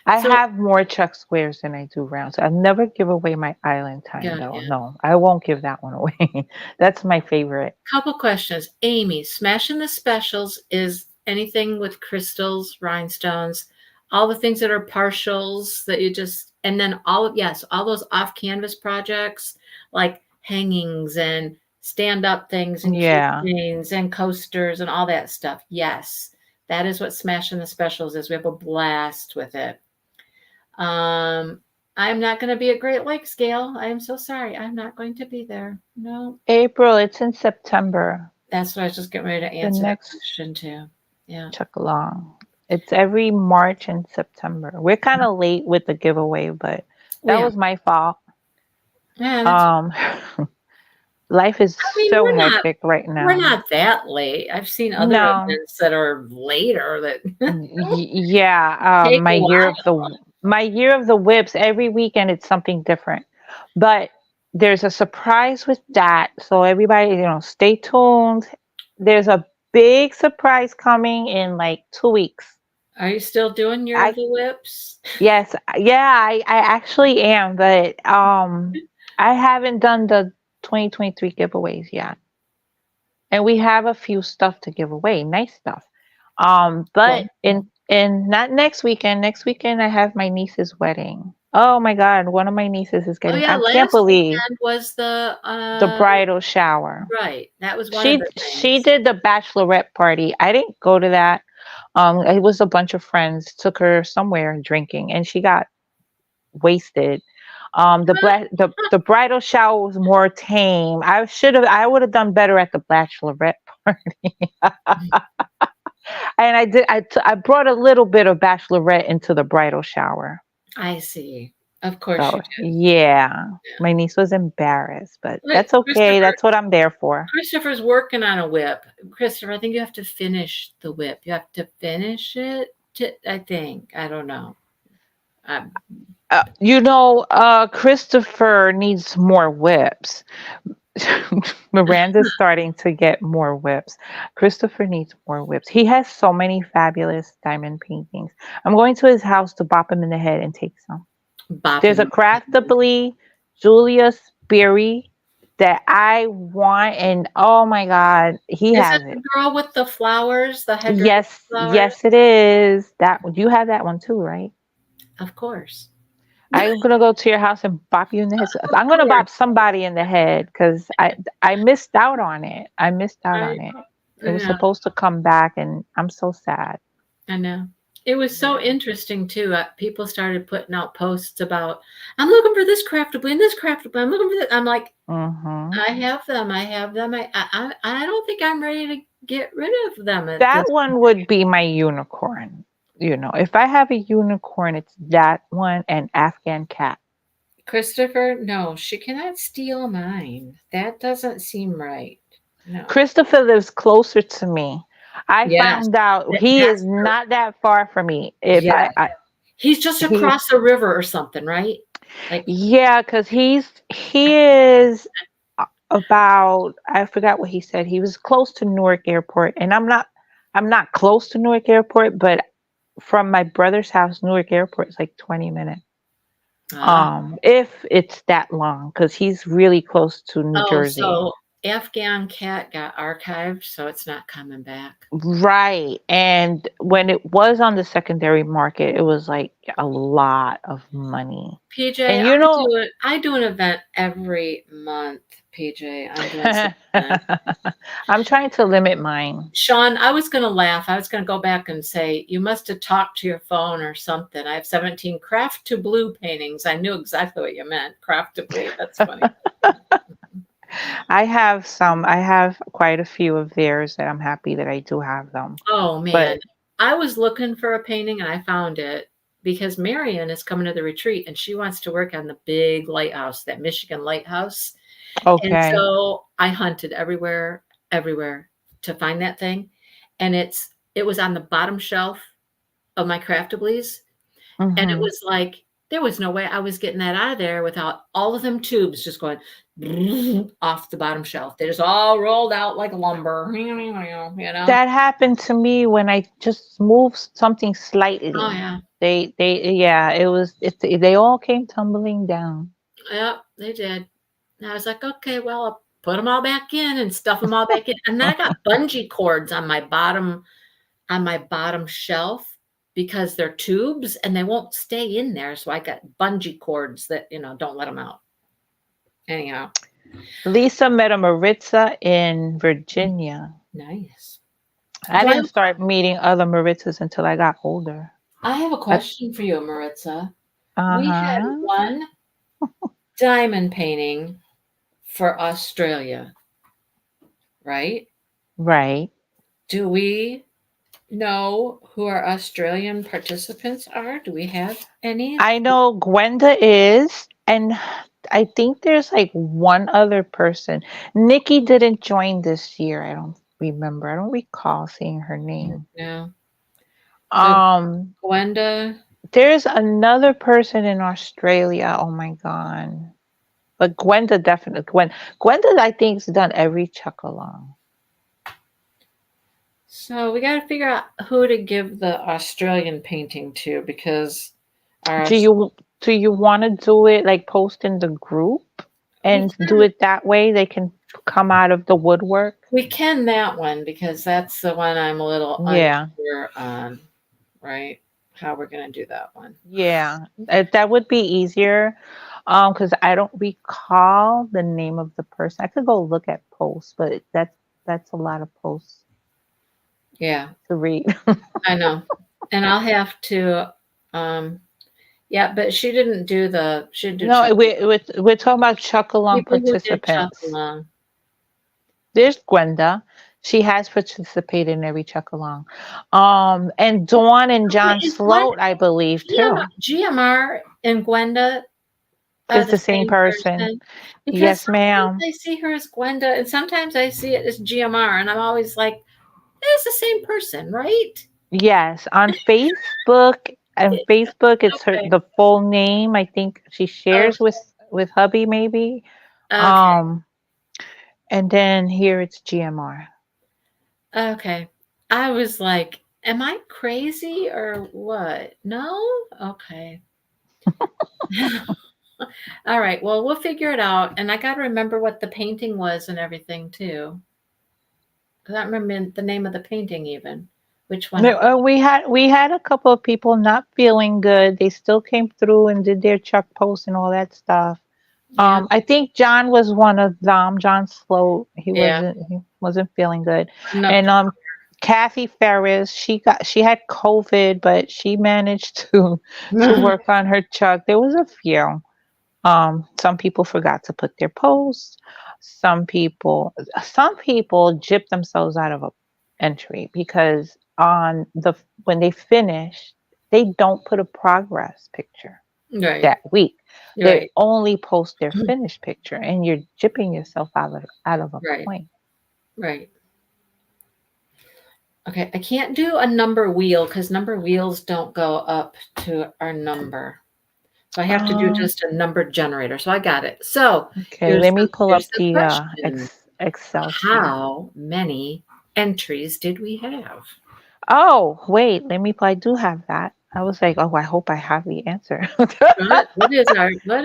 I So have more chuck squares than I do rounds. I never give away my island time yeah, though. yeah. No, I won't give that one away. That's my favorite. Couple questions. Amy, smashing the specials is anything with crystals, rhinestones, all the things that are partials that you just, and then all those off canvas projects like hangings and stand up things and Yeah. keychains and coasters and all that stuff. Yes, that is what smashing the specials is. We have a blast with it. Um, I'm not going to be at Great Lakes, Gail. I am so sorry. I'm not going to be there. No. April, it's in September. That's what I was just getting ready to The answer that next question too. Yeah. Chuckalong. It's every March and September. We're kind of late with the giveaway, but that We are. was my fault. Yeah, that's Um, life is I mean, so hectic right we're now. not that late. I've seen other No, events that are later that yeah. take a while. My year of the whips. Every weekend it's something different, but there's a surprise with that. So everybody, stay tuned. There's a big surprise coming in like 2 weeks. Are you still doing Year I of the Whips? Yes, yeah, I actually am, but I haven't done the 2023 giveaways yet. And we have a few stuff to give away, nice stuff. But Well, in not next weekend. Next weekend I have my niece's wedding. Oh my God, one of my nieces is oh getting. yeah, I can't last believe weekend was the the bridal shower. right. That was one of She the she things. did the bachelorette party. I didn't go to that. It was a bunch of friends took her somewhere drinking, and she got wasted. The bridal shower was more tame. I would have done better at the bachelorette party. And I brought a little bit of bachelorette into the bridal shower. I see. Of course you So did. yeah, Yeah. my niece was embarrassed, but Wait, that's okay. Christopher That's what I'm there for. Christopher's working on a whip. Christopher, I think you have to finish the whip. You have to finish it. I think. I don't know. Um, Christopher needs more whips. Miranda's starting to get more whips. Christopher needs more whips. He has so many fabulous diamond paintings. I'm going to his house to bop him in the head and take some. bop There's a him. craftably Julius. berry that I want, and oh my God, he Is it has the it. girl with the flowers, the hydrangeas Yes, flowers? yes, it is. That you have that one too, right? Of course. I'm gonna go to your house and bop you in the head. Of I'm gonna course. bop somebody in the head because I missed out on it. I missed out I on it. It was yeah, supposed to come back, and I'm so sad. I know. It was so Yeah. interesting too. People started putting out posts about, I'm looking for this craftably and this craftably. I'm looking for this. I'm like, Hmm. I have them. I have them. I don't think I'm ready to get rid of them at That this. one would be my unicorn. If I have a unicorn, it's that one and Afghan cat. Christopher, no, she cannot steal mine. That doesn't seem right. No. Christopher lives closer to me. I Yes, found out he is that's her. not that far from me. If Yeah. I He's just he across the river or something, right? Like, Yeah, because he is about, I forgot what he said. He was close to Newark Airport, and I'm not close to Newark Airport, but from my brother's house, Newark Airport is like 20 minutes. ah. If it's that long, because he's really close to New Oh, Jersey. so Afghan Cat got archived, so it's not coming back. Right. And when it was on the secondary market, it was like a lot of money. PJ, And you know, I do an event every month, PJ. I'm doing something. I'm trying to limit mine. Sean, I was going to laugh. I was going to go back and say, you must have talked to your phone or something. I have 17 craft to blue paintings. I knew exactly what you meant. Craft to blue. That's funny. I have quite a few of theirs that I'm happy that I do have them. Oh, man. But I was looking for a painting and I found it because Marion is coming to the retreat and she wants to work on the big lighthouse, that Michigan lighthouse. And okay. so I hunted everywhere, everywhere to find that thing. And it was on the bottom shelf of my craftablies. And it Hmm. was like, there was no way I was getting that out of there without all of them tubes just going off the bottom shelf. They just all rolled out like lumber, you know? That happened to me when I just moved something Oh, slightly. yeah. Yeah, they all came tumbling down. Yep, they did. And I was like, okay, well, I'll put them all back in and stuff them all back in. And then I got bungee cords on my bottom shelf because they're tubes and they won't stay in there. So I got bungee cords that, don't let them out. Anyhow, Lisa met a Maritza in Virginia. nice. I So didn't start meeting other Maritzas until I got older. I have a Uh question for you, Maritza. We had huh. one diamond painting for Australia, right? Right. Do we know who our Australian participants are? Do we have any? I know Gwenda is, and I think there's like one other person. Nikki didn't join this year. I don't remember. I don't recall seeing her name. No. So Um, Gwenda, there's another person in Australia. Oh my God. But Gwenda definitely Gwenda I think's done every Chuckalong. so we got to figure out who to give the Australian painting to because our Do you want to do it like post in the group we and do can it that way? They can come out of the woodwork. we can that one because that's the one I'm a little Yeah. unsure on, right? How we're gonna do that one. Yeah, that would be easier. Because I don't recall the name of the person. I could go look at posts, but that's a lot of posts Yeah, to read. I know. And I'll have to yeah, but she didn't do No, Chuck. we're talking about Chuckalong People who did Chuck participants. along. There's Gwenda. She has participated in every Chuckalong. And Dawn and Okay, John is Gwenda Sloat, I believe, too. GMR and Gwenda are Is the the same same person. person? Because Yes, sometimes ma'am. I see her as Gwenda and sometimes I see it as GMR and I'm always like, it's the same person, right? Yes, on Facebook. And It- Facebook, it's her Okay. the full name. I think she Oh, shares with hubby, maybe. okay. Um, and then here it's GMR. Okay. I was like, am I crazy or what? No? Okay. All right. Well, we'll figure it out. And I got to remember what the painting was and everything too. I don't remember the name of the painting even. Which one it No, was. we had a couple of people not feeling good. They still came through and did their Chuck post and all that stuff. Yeah. I think John was one of them. John Sloat. He Yeah. wasn't feeling good. I'm not And Kathy Ferris, she had COVID, but she managed to familiar. work on her Chuck. There was a few. Some people forgot to put their posts. Some people gypped themselves out of a entry because when they finish, they don't put a progress picture Right. that week. They Right. only post their finished picture, and you're gypping yourself out of a Right. point. Right. Okay. I can't do a number wheel because number wheels don't go up to our number. So I have to do Um, just a number generator. So I got it. So okay, let me pull here's up the the question. Excel sheet. How many entries did we have? Oh, wait, I do have that. I was like, oh, I hope I have the answer. What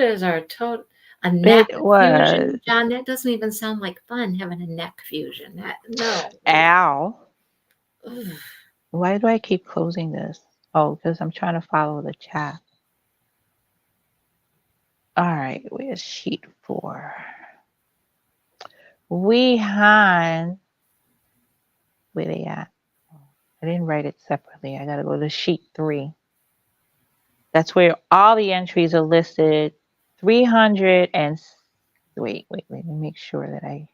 is our total a neck It was fusion? John, that doesn't even sound like fun having a neck fusion. No. Al. Ugh. Why do I keep closing this? Oh, because I'm trying to follow the chat. All right, where's sheet 4? We had, where they at? I didn't write it separately. I gotta go to sheet 3. That's where all the entries are listed. 300 and wait. Let me make sure that I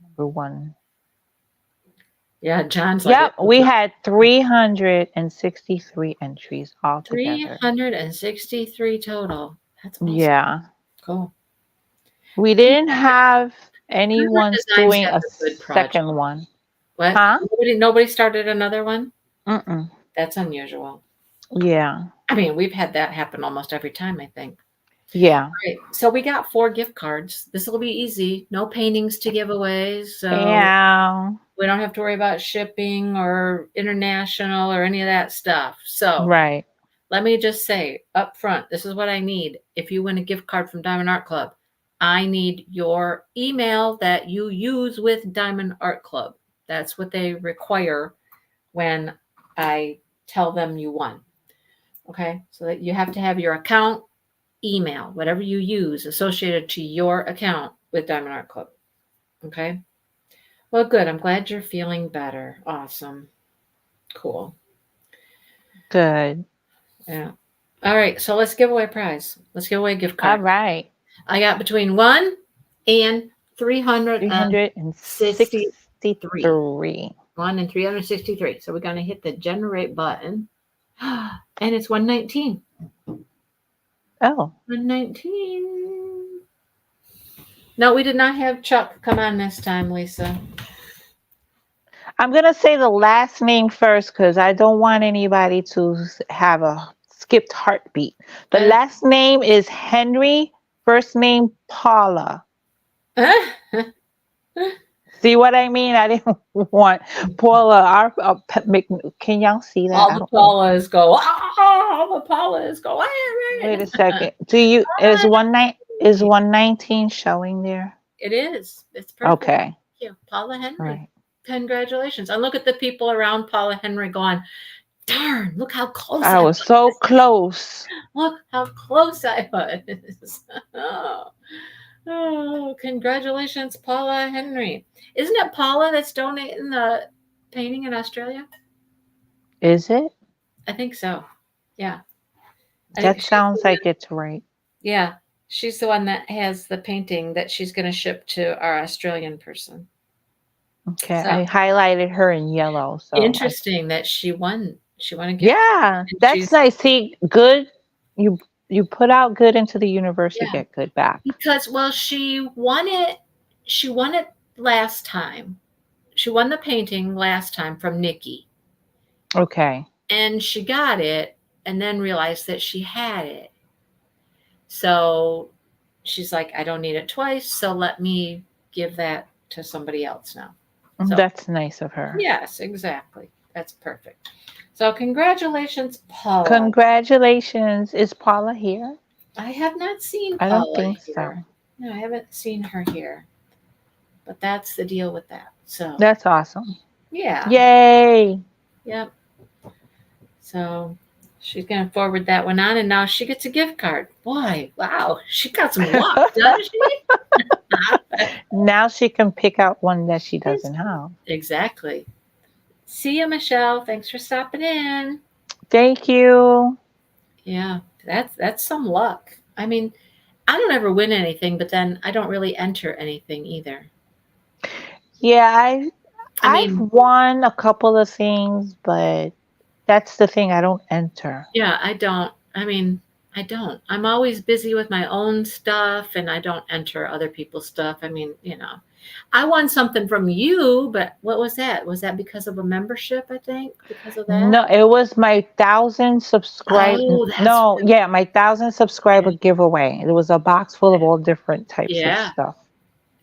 number one. Yeah, John's like Yep, we had 363 entries altogether. 363 total. That's awesome. Yeah. Cool. We didn't have River anyone Designs doing has a a good project. second one. What? Huh? Nobody started another one? Mm-mm. That's unusual. Yeah. I mean, we've had that happen almost every time, I think. Yeah. Right. So we got 4 gift cards. This will be easy. No paintings to give away. So Yeah. we don't have to worry about shipping or international or any of that stuff. So Right. let me just say up front, this is what I need. If you win a gift card from Diamond Art Club, I need your email that you use with Diamond Art Club. That's what they require when I tell them you won. Okay. So that you have to have your account email, whatever you use associated to your account with Diamond Art Club. Okay. Well, good. I'm glad you're feeling better. Awesome. Cool. Good. Yeah. All right. So let's give away a prize. Let's give away a gift All card. right. I got between 1 and 363. 363. 1 and 363. So we're going to hit the generate button. And it's 119. Oh. 119. No, we did not have Chuck come on this time, Lisa. I'm going to say the last name first because I don't want anybody to have a skipped heartbeat. The Uh, last name is Henry, first name Paula. See what I mean? I didn't want Paula. Can y'all see that? all I the don't know. Paulas go, all the Paulas go, Wait a second. Do you is 119 showing there? It is. It's perfect. Okay. Thank you. Paula All Henry. right. Congratulations. And look at the people around Paula Henry going, darn, look how close I I was so was. close. Look how close I was. Oh, congratulations, Paula Henry. Isn't it Paula that's donating the painting in Australia? Is it? I think so. Yeah. I think That she's the sounds one. like it's right. Yeah. She's the one that has the painting that she's going to ship to our Australian person. Okay. So I highlighted her in yellow. So interesting that she won. She won a gift card. yeah, And that's she's, nice. See, good. You put out good into the universe, you yeah. get good back. Because, well, she won it. She won it last time. She won the painting last time from Nikki. Okay. And she got it and then realized that she had it. So she's like, I don't need it twice. So let me give that to somebody else now. So, That's nice of her. yes, exactly. That's perfect. So, congratulations, Paula. Congratulations. Is Paula here? I have not seen I don't Paula think here. so. No, I haven't seen her here. But that's the deal with that. So, That's awesome. yeah. Yay. Yep. So she's going to forward that one on, and now she gets a gift card. Boy, wow, she got some luck, doesn't she? Now she can pick out one that she Yes. doesn't have. Exactly. See you, Michelle. Thanks for stopping in. Thank you. Yeah, that's some luck. I mean, I don't ever win anything, but then I don't really enter anything either. Yeah, I I've mean, won a couple of things, but that's the thing, I don't enter. yeah, I don't. I mean, I don't. I'm always busy with my own stuff and I don't enter other people's stuff. I mean, I won something from you, but what was that? Was that because of a membership, I think? Because of that? No, it was my 1,000 subscribe. Oh, that's No, what yeah, my 1,000 subscriber it giveaway. There was a box full of all different is. types of Yeah. stuff.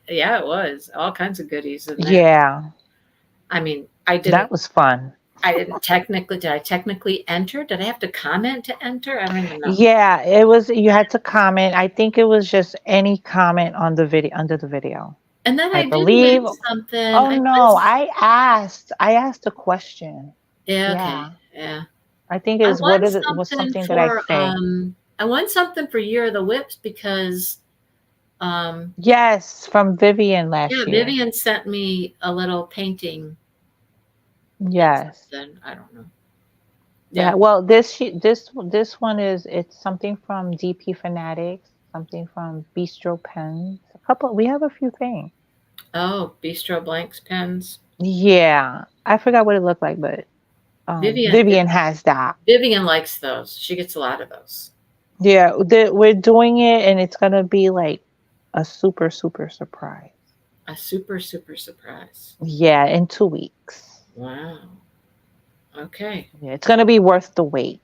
Yeah, it was. All kinds of goodies in there. Yeah, I mean, I didn't that was fun. did I technically enter? Did I have to comment to enter? I don't even know. Yeah, it was. You had to comment. I think it was just any comment on the video under the video. And then I I did win believe. something. Oh no, I asked. I asked a question. Yeah, okay. Yeah, Yeah. I think I is won what is it was something something that I for say. I won something for Year of the Whips because um Yes, from Vivian yeah, last year. Vivian sent me a little painting and Yes. something. I don't know. Yeah. Yeah. Well, this one is it's something from DP Fanatics, something from Bistro Pens. A couple. We have a few things. Oh, Bistro Blanks pens. Yeah, I forgot what it looked like, but Vivian Vivian has that. Vivian likes those. She gets a lot of those. Yeah, we're doing it, and it's gonna be like a super surprise. A super super surprise. Yeah, in 2 weeks. Wow. Okay. Yeah, it's gonna be worth the wait.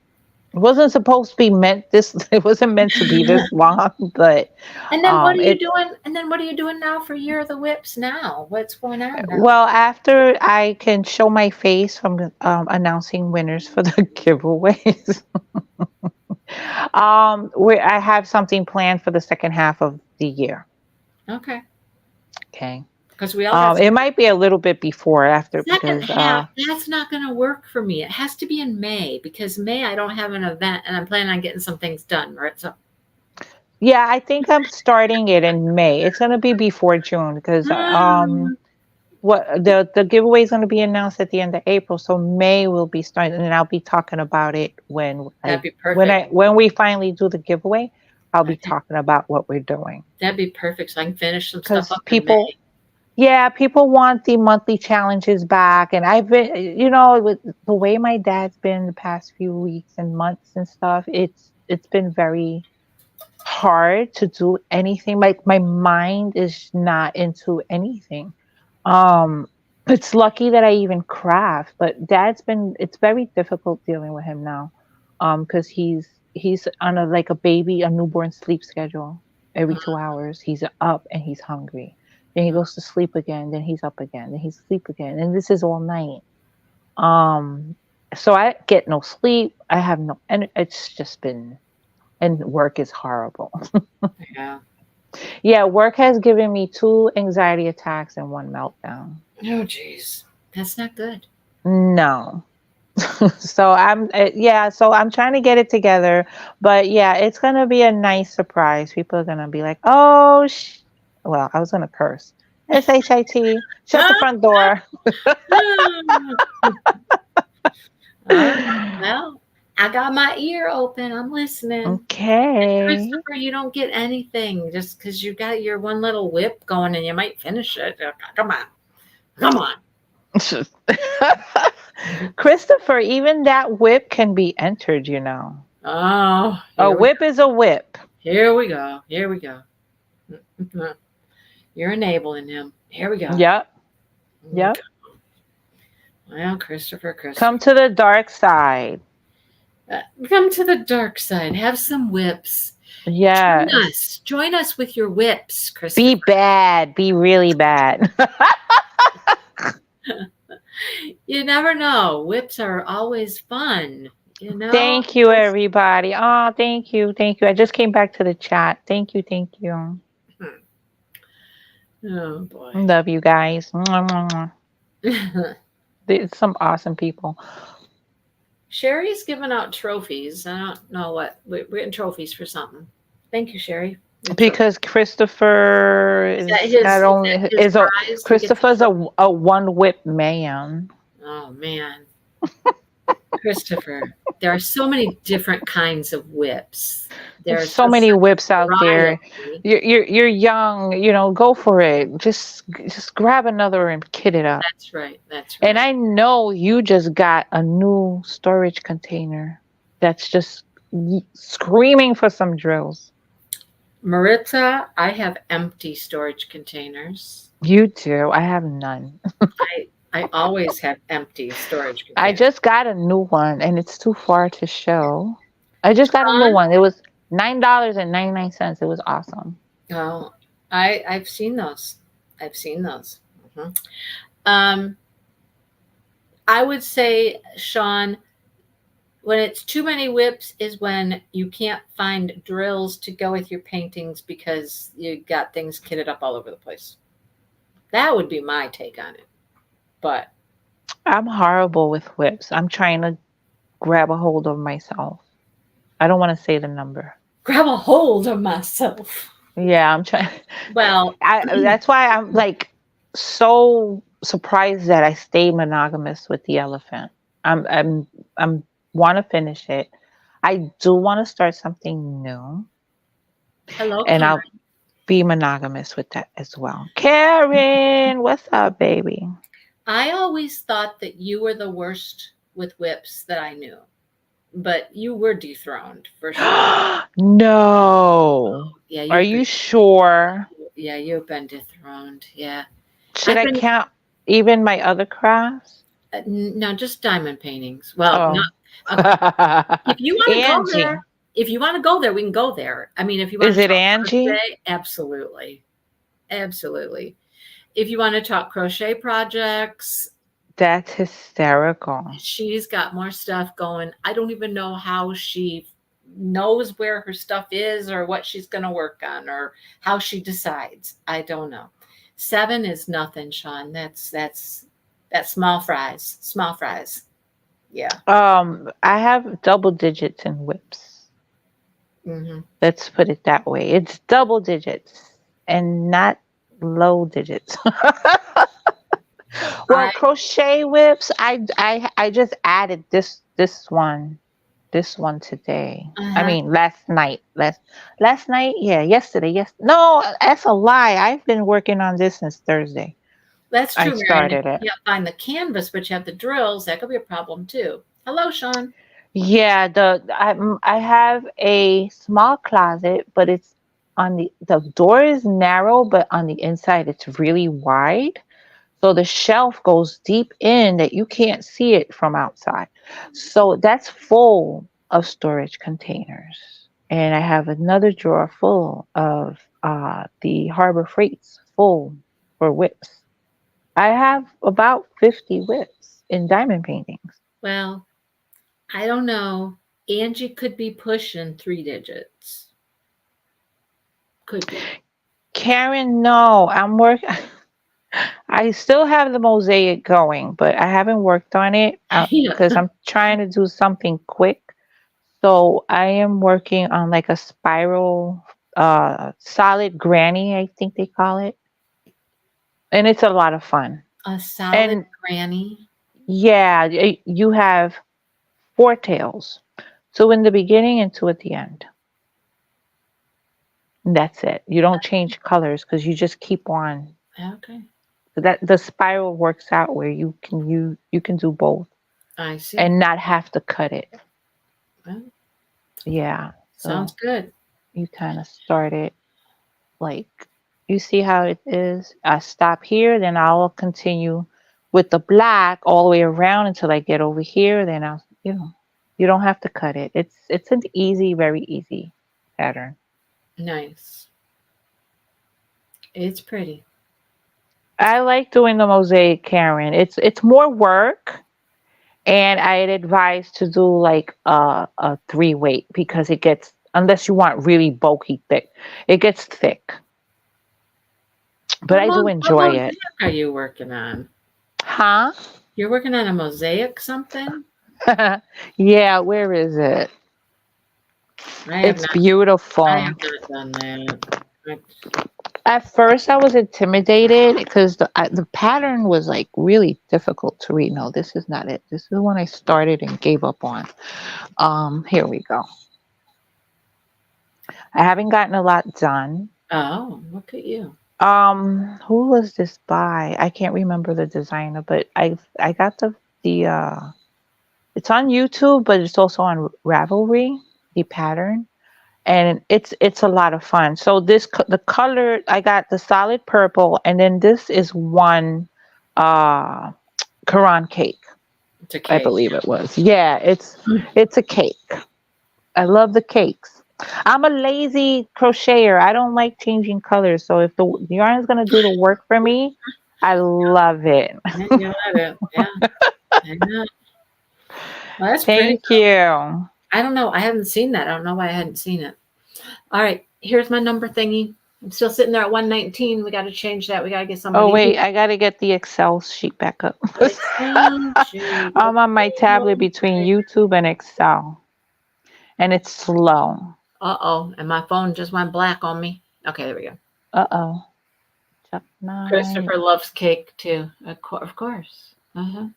It wasn't supposed to be meant this. It wasn't meant to be this long, but And then what are you it. doing? And then what are you doing now for Year of the Whips now? What's going on now? Well, after I can show my face from announcing winners for the giveaways, where I have something planned for the second half of the year. Okay. Okay. Because we all got It might be a little bit before after second because half. That's not going to work for me. It has to be in May because May I don't have an event and I'm planning on getting some things done. Right. So. yeah, I think I'm starting it in May. It's going to be before June because Mm, what the giveaway is going to be announced at the end of April, so May will be starting, and I'll be talking about it that'd be perfect. when we finally do the giveaway. I'll be Okay. talking about what we're doing That'd be perfect. So I can finish some stuff because up in May. yeah, people want the monthly challenges back, and I've been, with the way my dad's been the past few weeks and months and stuff, it's been very hard to do anything. Like my mind is not into anything. Um, it's lucky that I even craft, but dad's been it's very difficult dealing with him now. Because he's on a baby, a newborn sleep schedule. Every 2 hours, he's up and he's hungry. Then he goes to sleep again, then he's up again, then he's asleep again. And this is all night. Um, so I get no sleep. I have no and it's just been and work is horrible. Yeah. Yeah, work has given me 2 anxiety attacks and 1 meltdown. Oh, geez. That's not good. No. So I'm trying to get it together, but yeah, it's going to be a nice surprise. People are going to be like, "Oh, well, I was going to curse. SHIT, shut the front door." Well, I got my ear open. I'm listening. Okay. Christopher, you don't get anything just because you got your one little whip going and you might finish it. Come on. Come on. Christopher, even that whip can be entered. Oh, A whip is a whip. here we go. Here we go. You're enabling him. Here we go. Yep. Yep. Well, Christopher. Come to the dark side. Come to the dark side. Have some whips. Yes. Join us with your whips, Christopher. Be bad. Be really bad. You never know. Whips are always fun. You know, Thank you, just everybody. Oh, thank you. Thank you. I just came back to the chat. Thank you. Thank you. hmm. Oh boy. Love you guys. Mwah, mwah, mwah. There's some awesome people. Sherry's giving out trophies. I don't know what we're getting trophies for something. Thank you, Sherry. Your trophy. Because Christopher is got Is that only his is a prize? He gets a Christopher's trophy. a one whip man. Oh man, Christopher. There are so many different kinds of whips. There's There's so a many such whips a out there. variety. You're young, go for it. Just grab another and kit it up. That's right. That's And right. I know you just got a new storage container that's just screaming for some drills. Maritza, I have empty storage containers. You too. I have none. I always have empty storage I containers. just got a new one and it's too far to show. I just got a new Sean, one. It was $9.99. It was awesome. oh, I've seen those. I've seen those. Mhm. Um, I would say, Sean, when it's too many whips is when you can't find drills to go with your paintings because you got things kitted up all over the place. That would be my take on it. But I'm horrible with whips. I'm trying to grab a hold of myself. I don't want to say the number. grab a hold of myself. Yeah, I'm trying. Well, That's why I'm like so surprised that I stay monogamous with the elephant. I'm want to finish it. I do want to start something new, hello, and Karen. I'll be monogamous with that as well. Karen, what's up, baby? I always thought that you were the worst with whips that I knew, but you were dethroned for sure. No. Yeah, Are you've been you sure? yeah, you've been dethroned. Yeah. Should I've I been count even my other crafts? no, just diamond paintings. Well, not Oh. okay. If you want to go there, Angie. if you want to go there, we can go there. I mean, if you want Is to it talk Angie? crochet, absolutely. Absolutely. If you want to talk crochet projects, That's hysterical. she's got more stuff going. I don't even know how she knows where her stuff is or what she's going to work on or how she decides. I don't know. 7 is nothing, Sean. That's small fries. Small fries. Yeah. I have double digits in whips. Hmm. Let's put it that way. It's double digits and not low digits. Well, I crochet whips, I just added this one today. I uh-huh. mean last night. Last night, yeah, yesterday, yes. No, that's a lie. I've been working on this since Thursday. That's I true, Mary. And if started it. you can't find the canvas, but you have the drills, that could be a problem too. Hello, Sean. Yeah, I have a small closet, but it's on the door is narrow, but on the inside it's really wide. So the shelf goes deep in that you can't see it from outside. So that's full of storage containers. And I have another drawer full of the Harbor Freights full for whips. I have about 50 whips in diamond paintings. Well, I don't know. Angie could be pushing 3 digits. Could be. Karen, no, I'm working. I still have the mosaic going, but I haven't worked on it Yeah. because I'm trying to do something quick. So I am working on like a spiral, solid granny, I think they call it, and it's a lot of fun. A solid And granny. yeah, you have four tails, two in the beginning and two at the end. And that's it. You don't change colors because you just keep on. Okay. That the spiral works out where you can do both I see. and not have to cut it. Well, Yeah. sounds So good. you kind of start it like you see how it is. I stop here, then I'll continue with the black all the way around until I get over here. Then you don't have to cut it. It's an easy, very easy pattern. Nice. It's pretty. I like doing the mosaic, Karen. It's more work And I'd advise to do like a three weight because it gets, unless you want really bulky thick, it gets thick. But I do What enjoy mosaic it. are you working on? Huh? You're working on a mosaic something? Yeah, where is it? I have It's not. I have beautiful. not done that. I- At first, I was intimidated because the pattern was like really difficult to read. No, this is not it. This is the one I started and gave up on. Here we go. I haven't gotten a lot done. Oh, look at you. Who was this by? I can't remember the designer, but I got the it's on YouTube, but it's also on Ravelry, the pattern, and it's a lot of fun. So the color, I got the solid purple, and then this is one uh Quran cake, It's a I cake. believe it was. Yeah, Hmm. it's a cake. I love the cakes. I'm a lazy crocheter. I don't like changing colors. So if the yarn is gonna do the work for me, I love it. Yeah, you let it. Yeah. I know. Well, that's pretty Thank though. you. I don't know. I haven't seen that. I don't know why I hadn't seen it. All right. Here's my number thingy. I'm still sitting there at 119. We got to change that. We got to get Oh somebody new. wait, I gotta get the Excel sheet back up. Excel sheet. I'm on my tablet between YouTube and Excel, and it's slow. Uh-oh. And my phone just went black on me. Okay, there we go. Uh-oh. Chuck 9. Christopher loves cake too. Of course. Uh-huh.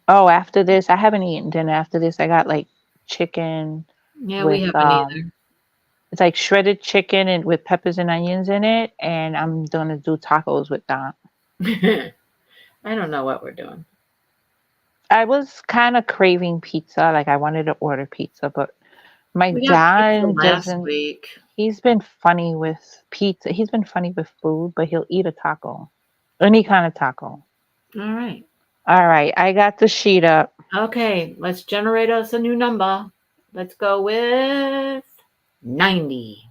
Oh, after this, I haven't eaten dinner. After this, I got like chicken Yeah, we with haven't either. it's like shredded chicken and with peppers and onions in it, and I'm gonna do tacos with that. I don't know what we're doing. I was kind of craving pizza, like I wanted to order pizza, but my We got pizza dad last doesn't. week. He's been funny with pizza. He's been funny with food, but he'll eat a taco, any kind of taco. All right. All right, I got the sheet up. Okay, let's generate us a new number. Let's go with 90.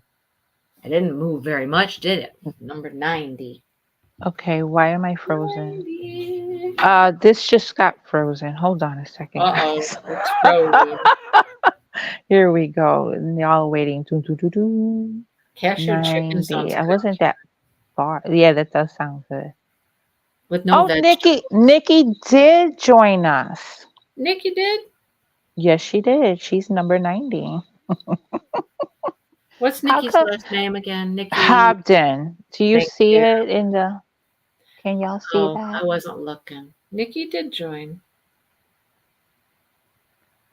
It didn't move very much, did it? Number 90. Okay, why am I frozen? 90. This just got frozen. Hold on a second, Uh-oh, guys. it's frozen. Here we go. And y'all waiting. Do, do, do, do. Cashew chicken 90. sounds I good. wasn't that far. Yeah, that does sound good. With no Oh, Nikki. vegetables. Nikki did join us. Nick, you did? Yes, she did. She's number 90. What's How Nikki's come? last name again? Nikki. Habden. Do you Thank see you. it in the, can y'all see Oh, that? I wasn't looking. Nikki did join.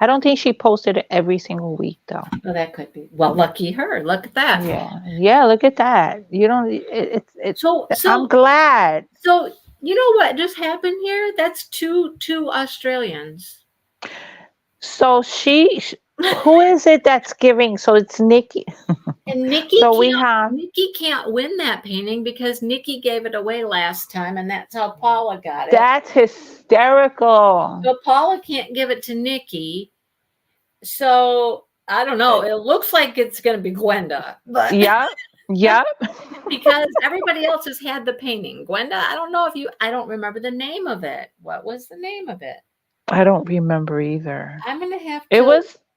I don't think she posted it every single week though. Oh, that could be. Well, lucky her. Look at that. Yeah. Yeah, look at that. You don't it's So, I'm so, glad. so, you know what just happened here? That's two Australians. So who is it that's giving? So it's Nikki. And So we have, Nikki can't win that painting because Nikki gave it away last time, and that's how Paula got it. that's hysterical. So Paula can't give it to Nikki. So I don't know. It looks like it's going to be Gwenda, but Yep. Yep. because everybody else has had the painting. Gwenda, I don't know if you. I don't remember the name of it. What was the name of it? I don't remember either. I'm going to have It to.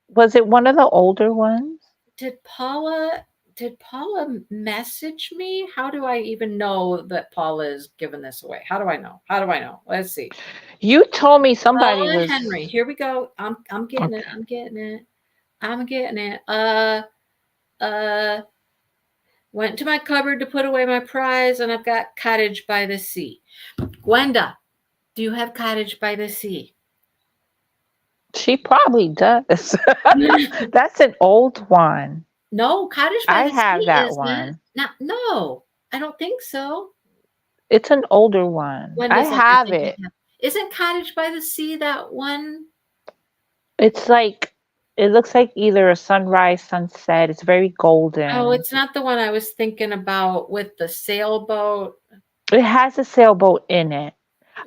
was it one of the older ones? Did Paula? Did Paula message me? How do I even know that Paula is giving this away? How do I know? How do I know? Let's see. You told me somebody Paula was Henry. Here we go. I'm getting it. okay. I'm getting it. I'm getting it. Uh went to my cupboard to put away my prize, and I've got Cottage by the Sea. Gwenda, do you have Cottage by the Sea? She probably does. That's an old one. No, Cottage by I the have Sea that isn't. one. Not no, I don't think so. It's an older one. Gwenda I said, I have think I it. have. Isn't Cottage by the Sea that one? It's like it looks like either a sunrise, sunset. It's very Oh, golden. it's not the one I was thinking about with the sailboat. It has a sailboat in it.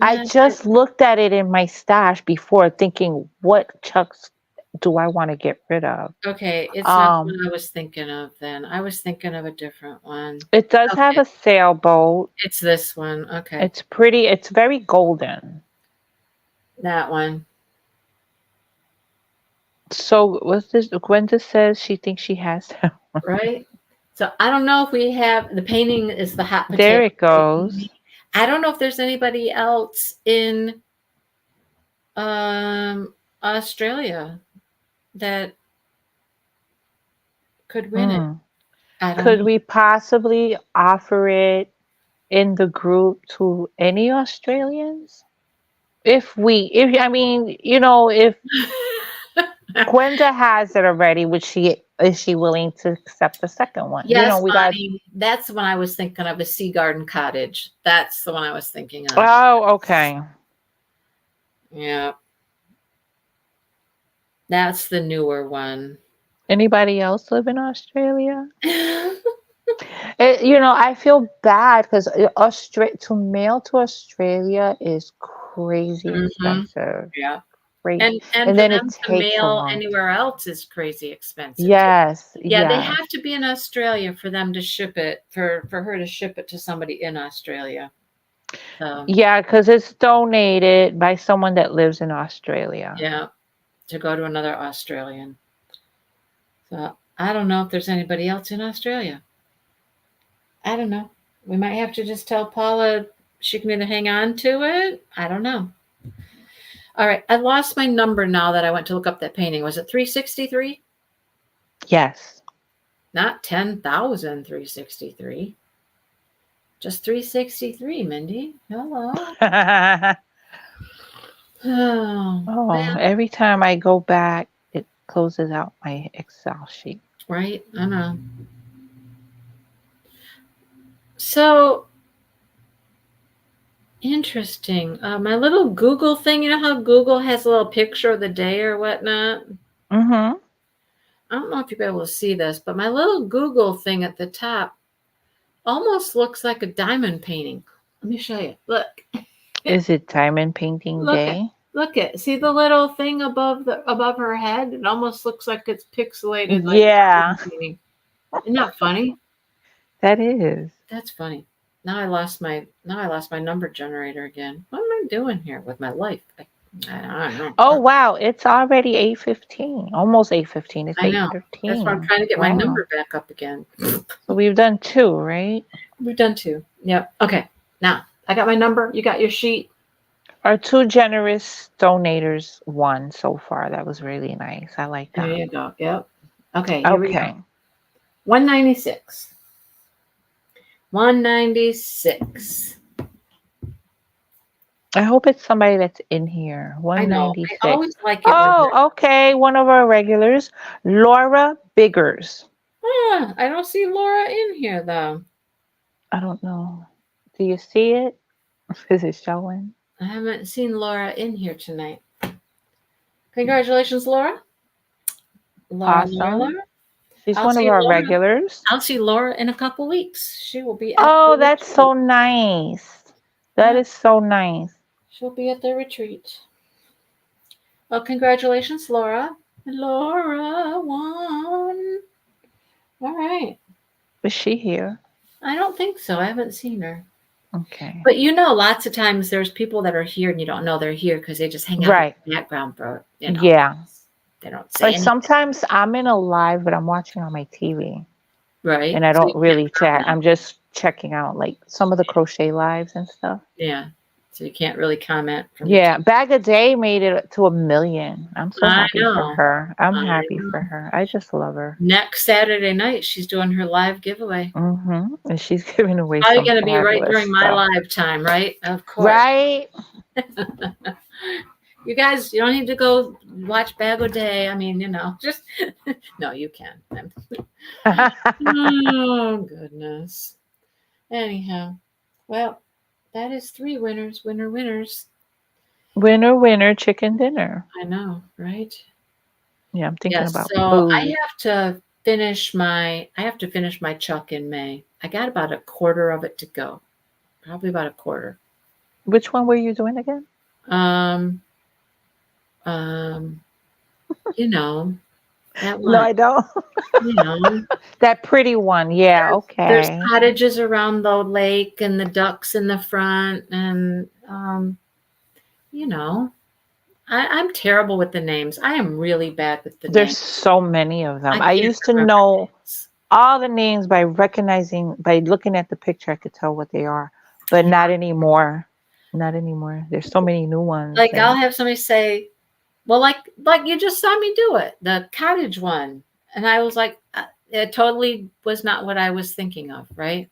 I Yeah, just looked at it in my stash before thinking, what chucks do I want to get rid of? okay, it's not the Um, one I was thinking of then. I was thinking of a different one. it does have Okay, a sailboat. it's this one. Okay, It's pretty. It's very golden. that one. So what's this? Gwenda says she thinks she has them. right? So I don't know if we have the painting is the hot There potato. it goes. I don't know if there's anybody else in Australia that could win it. Hmm. I don't Could know. we possibly offer it in the group to any Australians? If I mean, if Gwenda has it already, would she is she willing to accept the second one? Yes, We got. Bonnie. That's the one I was thinking of, a Sea Garden Cottage. That's the one I was thinking of. Oh, okay. Yeah, that's the newer one. Anybody else live in Australia? I feel bad because to mail to Australia is crazy Hmm. expensive. Yeah. Crazy. And And for then it them to takes a mail long time. anywhere else is crazy expensive too. Yes, Yeah, they yes. have to be in Australia for them to ship it, for her to ship it to somebody in Australia. So, Yeah, because it's donated by someone that lives in Australia. yeah, to go to another Australian. So, I don't know if there's anybody else in Australia. I don't know. We might have to just tell Paula she can either hang on to it. I don't know. All right, I lost my number now that I went to look up that painting. Was it 363? Yes. Not 10,363. Just 363, Mindy. Hello. Oh, Oh, well, every time I go back, it closes out my Excel sheet. right? I know. So interesting. My little Google thing, you know how Google has a little picture of the day or whatnot? Mm-hmm. I don't know if you'll be able to see this, but my little Google thing at the top almost looks like a diamond painting. Let me show you. Look. Is it Diamond Painting Look at Day? look at see the little thing above her head? It almost looks like it's pixelated like Yeah, diamond painting. Isn't that funny? that is. That's funny. Now I lost my number generator again. What am I doing here with my life? I don't know. Oh, wow, it's already 8:15. Almost 8:15. It's I know. That's why I'm 8:13. trying to get my Wow. number back up again. So we've done two, right? We've done two. Yep. Okay. Now I got my number. You got your sheet. Our two generous donators won so far. That was really nice. I like There that. you go. Yep. Okay. Here we go. Okay. 196. 196. I hope it's somebody that's in here. I know. I 196. always like it when Oh, okay. One of our regulars, Laura Biggers. I don't see Laura in here though. I don't know. Do you see it? Is it showing? I haven't seen Laura in here tonight. Congratulations, Laura. Laura, Laura, Awesome. Laura. She's I'll one of see our Laura. regulars. I'll see Laura in a couple weeks. She will be at the Oh, that's retreat. so nice. That Yeah, is so nice. she'll be at the retreat. Well, congratulations, Laura. Laura won. All right. Was she here? I don't think so. I haven't seen her. Okay. But lots of times there's people that are here and you don't know they're here because they just hang out in Right. the background for. Yeah. They don't say Like anything, sometimes I'm in a live, but I'm watching on my TV right? and I So you don't really can't chat. comment. I'm just checking out like some of the crochet lives and stuff. Yeah. So you can't really comment from the Yeah. TV. Bag a Day made it to 1 million. I'm so I happy for know. her. I'm I happy know. for her. I just love her. Next Saturday night, she's doing her live giveaway. And she's giving away Probably some going to be right fabulous during my stuff. live time, right? Of course. Right? You guys, you don't need to go watch Bag o' Day. I mean, just no, you can. Oh goodness. Anyhow, well, that is 3 winners. Winners. Winner, winner, chicken dinner. I know, right? Yeah, I'm thinking Yes. about So I food. have to finish my Chuck in May. I got about a quarter of it to go. Probably about a quarter. Which one were you doing again? Um, um, you know, that No, one. I don't. You know, That pretty one. Yeah, there's okay. cottages around the lake and the ducks in the front, and you know, I'm terrible with the names. I am really bad with the There's names. so many of I them. I can't used to remember know names. all the names by recognizing, by looking at the picture, I could tell what they are, but Yeah. not anymore. Not anymore. There's so many new ones, Like I'll and have somebody say, well, like you just saw me do it, the cottage one. And I was like, it totally was not what I was thinking of, right?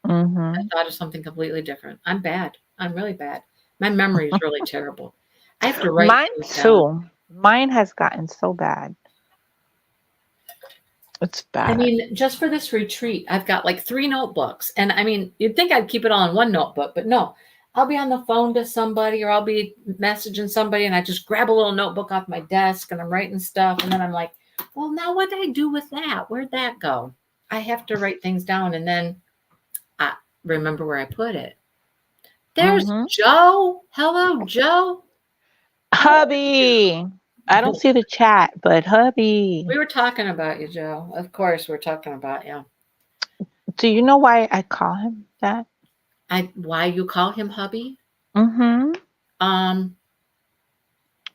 I hmm thought of something completely different. I'm bad. I'm really bad. My memory is really terrible. I have to write mine things down. too. Mine has gotten so bad. It's I bad. mean, just for this retreat, I've got like 3 notebooks. And I mean, you'd think I'd keep it all in one notebook, but no. I'll be on the phone to somebody or I'll be messaging somebody and I just grab a little notebook off my desk and I'm writing stuff. And then I'm like, well, now what did I do with that? Where'd that go? I have to write things down and then I remember where I put it. There's hmm Joe. Hello, Joe. How are Hubby. I don't you? see the chat, but hubby. We were talking about you, Joe. Of course, we're talking about you. Do you know why I call him that? Why you call him hubby? hmm Um,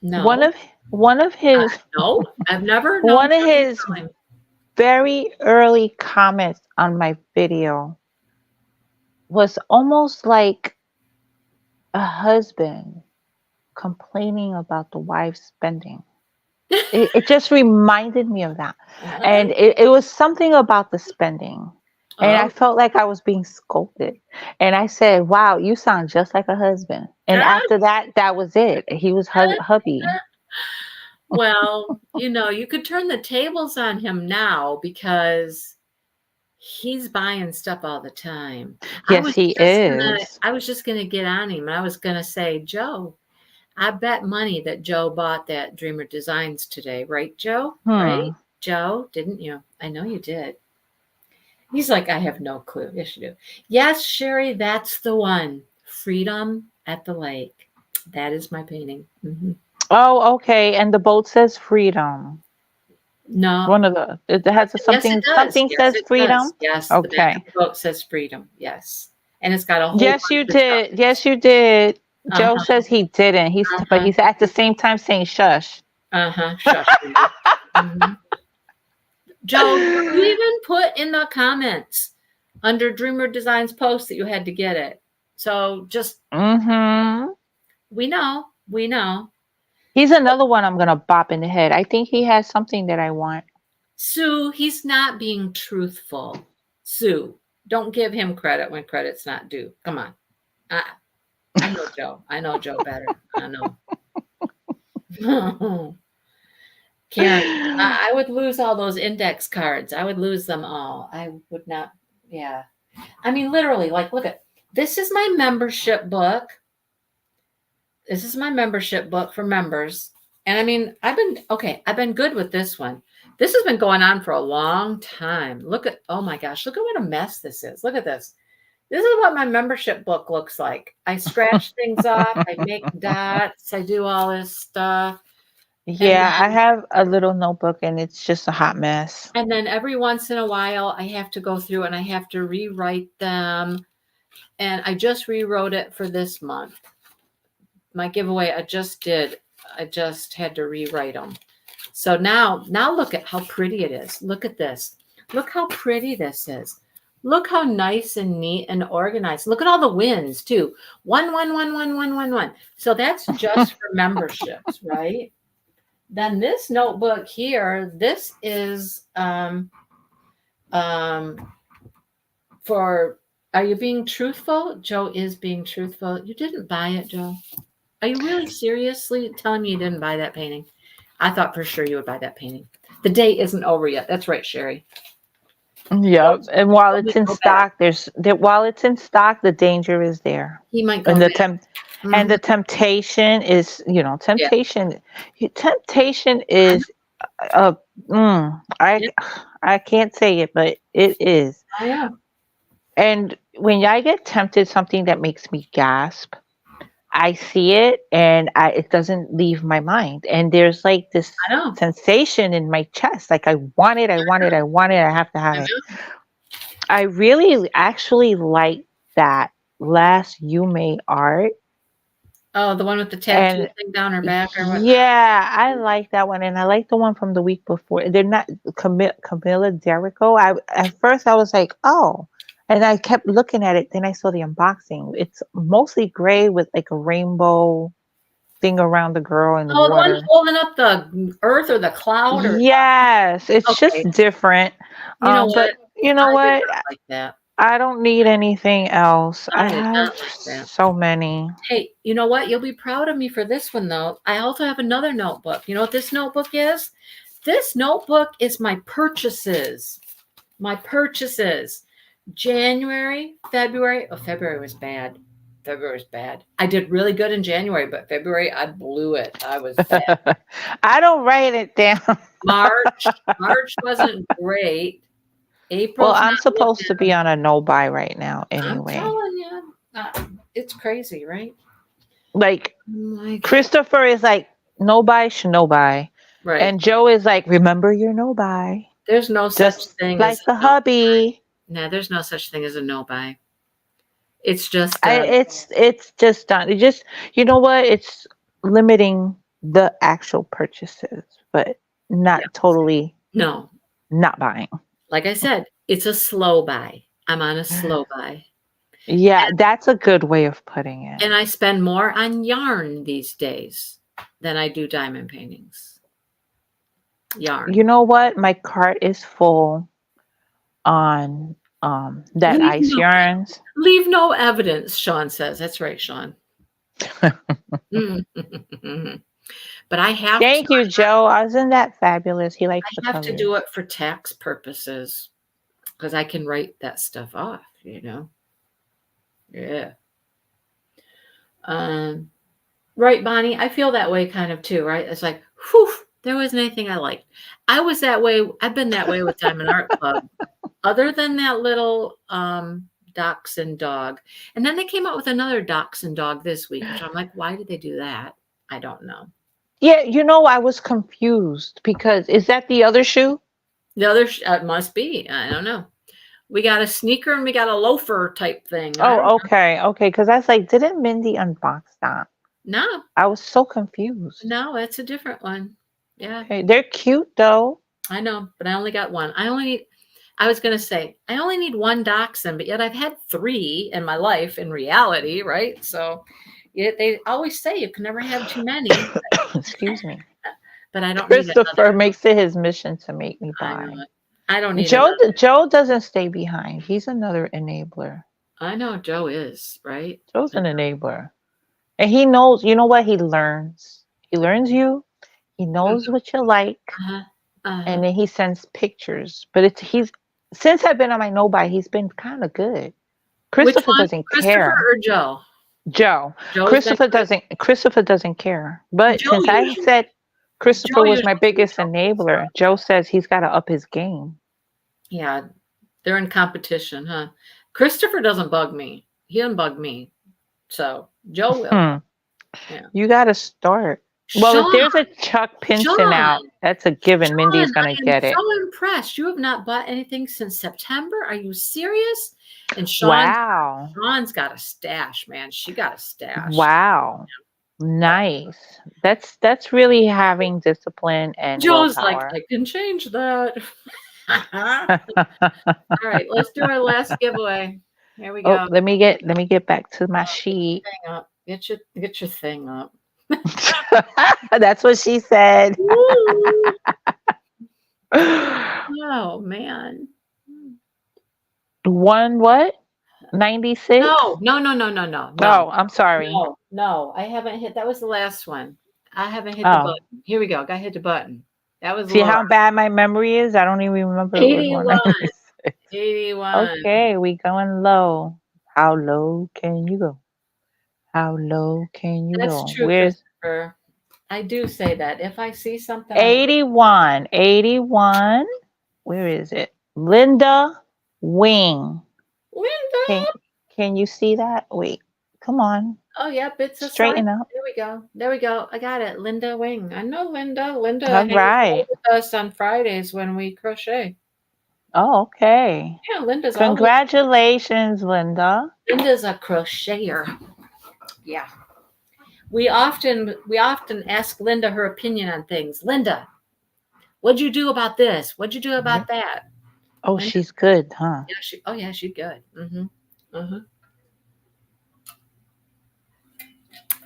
One no, of one of his no. I've never known one of Joe to his call him. very early comments on my video was almost like a husband complaining about the wife spending. It just reminded me of that. And it was something about the spending. And I Oh, felt like I was being scolded. And I said, wow, you sound just like a husband. And after that, that was it. He was hubby. well, you could turn the tables on him now because he's buying stuff all the time. I Yes, was he just gonna is. I was just gonna get on him and I was gonna say, Joe, I bet money that Joe bought that Dreamer Designs today, right, Joe? Right? Hmm. Joe, didn't you? I know you did. He's like, I have no clue. Yes, you do. Yes, Sherry, that's the one. Freedom at the Lake. That is my painting. Oh, okay. And the boat says freedom. No, One of the it has a yes, it something does. something Yes, says it does. freedom. Yes, the back of Okay. the boat says freedom. Yes. And it's got a whole Yes, bunch you of stuff. did. Yes, you did. Joe Uh-huh. says he didn't. But Uh-huh. he's at the same time saying shush. Uh-huh. Shush. Mhm. Joe, you even put in the comments under Dreamer Designs post that you had to get it. So just hmm we know, we know. He's another one I'm gonna bop in the head. I think he has something that I want. Sue, he's not being truthful. Sue, don't give him credit when credit's not due. Come on. I, I know Joe. I know Joe better. I know. Karen, I would lose all those index cards. I would lose them all. I would not. Yeah. I mean, literally, like, look at this is my membership book. This is my membership book for members. And I mean, I've been good with this one. This has been going on for a long time. Look at, oh my gosh, look at what a mess this is. Look at this. This is what my membership book looks like. I scratch things off, I make dots, I do all this stuff. And Yeah, I have a little notebook and it's just a hot mess. then every once in a while I have to go through and I have to rewrite them. And I just rewrote it for this month. My giveaway I just did. I just had to rewrite them. So now look at how pretty it is. Look at this. Look how pretty this is. Look how nice and neat and organized. Look at all the wins too. One. So that's just for memberships, right? Then this notebook here, this is um, for. Are you being truthful? Joe is being truthful. You didn't buy it, Joe. Are you really seriously telling me you didn't buy that painting? I thought for sure you would buy that painting. The day isn't over yet. That's right, Sherry. Yep. And while Let me it's in go back. stock, while it's in stock, the danger is there. He might And come the back. temp and Mhm. the temptation is, Yeah. temptation I know. is uh Yeah, I can't say it, but it is. I know. And when I get tempted something that makes me gasp, I see it and it doesn't leave my mind. And there's like this I know. sensation in my chest, like I want it, I want it, I want it, I have to have I it. know. I really actually like that last Yume art. Oh, the one with the tattoo And thing down her back or what? yeah, I like that one, and I like the one from the week before. They're not Camilla Jericho. I At first I was like, oh, and I kept looking at it. Then I saw the unboxing. It's mostly gray with like a rainbow thing around the girl in the Oh, the one water. holding up the earth or the cloud or Yes, it's just okay. different. You know But what? you know I did what? not like that. I don't need anything else. I I did have not like that. so many. Hey, you know what? You'll be proud of me for this one, though. I also have another notebook. You know what this notebook is? This notebook is my purchases. My purchases. January, February. Oh, February was bad. February was bad. I did really good in January, but February, I blew it. I was bad. I don't write it down. March wasn't great. Well, April's I'm not supposed to looking. be on a no buy right now I'm anyway. telling you, it's crazy, right? Like I'm like, Christopher is like no buy, no buy. right. And Joe is like, remember your no buy. There's no such Just thing as like the a no. hubby. No, there's no such thing as a no buy. It's just It's just done. It just you know what? It's limiting the actual purchases, but yeah. not totally No. not buying. Like I said, it's a slow buy. I'm on a slow buy. Yeah, that's a good way of putting it. And I spend more on yarn these days than I do diamond paintings. Yarn. You know what? My cart is full on that Leave ice no yarns. leave no evidence, Sean says. That's right, Sean. But I have to Thank you, Joe. Isn't that fabulous? He likes the I have to do colors. it for tax purposes because I can write that stuff off, you know. Yeah. Um, right, Bonnie. I feel that way kind of too, right? It's like, whew, there wasn't anything I liked. I was that way. I've been that way with Diamond Art Club. Other than that little dachshund dog, and then they came out with another dachshund dog this week, which I'm like, why did they do that? I don't know. Yeah, I was confused because is that the other shoe? The other must be. I don't know. We got a sneaker and we got a loafer type thing. I don't Oh, okay, okay. Because I was like, didn't Mindy unbox that? know. I was so confused. No, it's a different one. Yeah, Okay, they're cute though. I know, but I only got one. I was going to say, I only need one dachshund, but yet I've had three in my life in reality, right? So yeah, they always say you can never have too many, Excuse me. but I don't need Christopher another. makes it his mission to make me I know buy. it. I don't And need another. Joe doesn't stay behind. He's another enabler. I know Joe is, right? Joe's an enabler. And he knows, you know what? He learns. He learns you. He knows Mhm. what you like. Uh-huh. Uh-huh. And then he sends pictures. But he's since I've been on my no buy, he's been kind of good. Which Christopher one? doesn't Christopher care. or Joe? Joe. Joe's been good. Christopher doesn't care. But Joe since I usually said Joe Christopher was my usually biggest keeps up with stuff. enabler, Joe says he's got to up his game. Yeah, they're in competition, huh? Christopher doesn't bug me. He doesn't bug me. So Joe will. Hmm. Yeah. You got to start. Well, if Sean, there's a Chuck Pinson Sean, out, that's a given. Mindy's Sean, going I to am get it. so impressed. You have not bought anything since September. Are you serious? And Wow. Sean's got a stash, man. She got a stash. Wow. Nice. That's really having discipline and Joe's like, willpower. I can change that. All right, let's do our last giveaway. Here we Oh, go. let me get back to my sheet. Hang up. Get your thing up. That's what she said. Woo! Oh man. One what? 96? No. Oh, I'm sorry. No. I haven't hit. That was the last one. I haven't hit the Oh, button. Here we go. Got hit the button. That was see Laura. how bad my memory is? I don't even remember it was 81. 196. 81. Okay, we going low. How low can you go? How low can you That's go? true, Where's Christopher. I do say that. If I see something, I'm 81? 81. Where is it? Linda Wing. Can Linda. can you see that? Wait. Come on. Oh, yep, it's a slide. Straighten up. There we go. There we go. I got it. Linda Wing. I know Linda. Linda All hangs out right. with us on Fridays when we crochet. Oh, okay. Yeah, Congratulations, Linda. Linda's a crocheter. Yeah. we often ask Linda her opinion on things. Linda, what'd you do about this? What'd you do about that? Oh, Linda, she's good, huh? yeah, oh yeah, she's good. Uh-huh.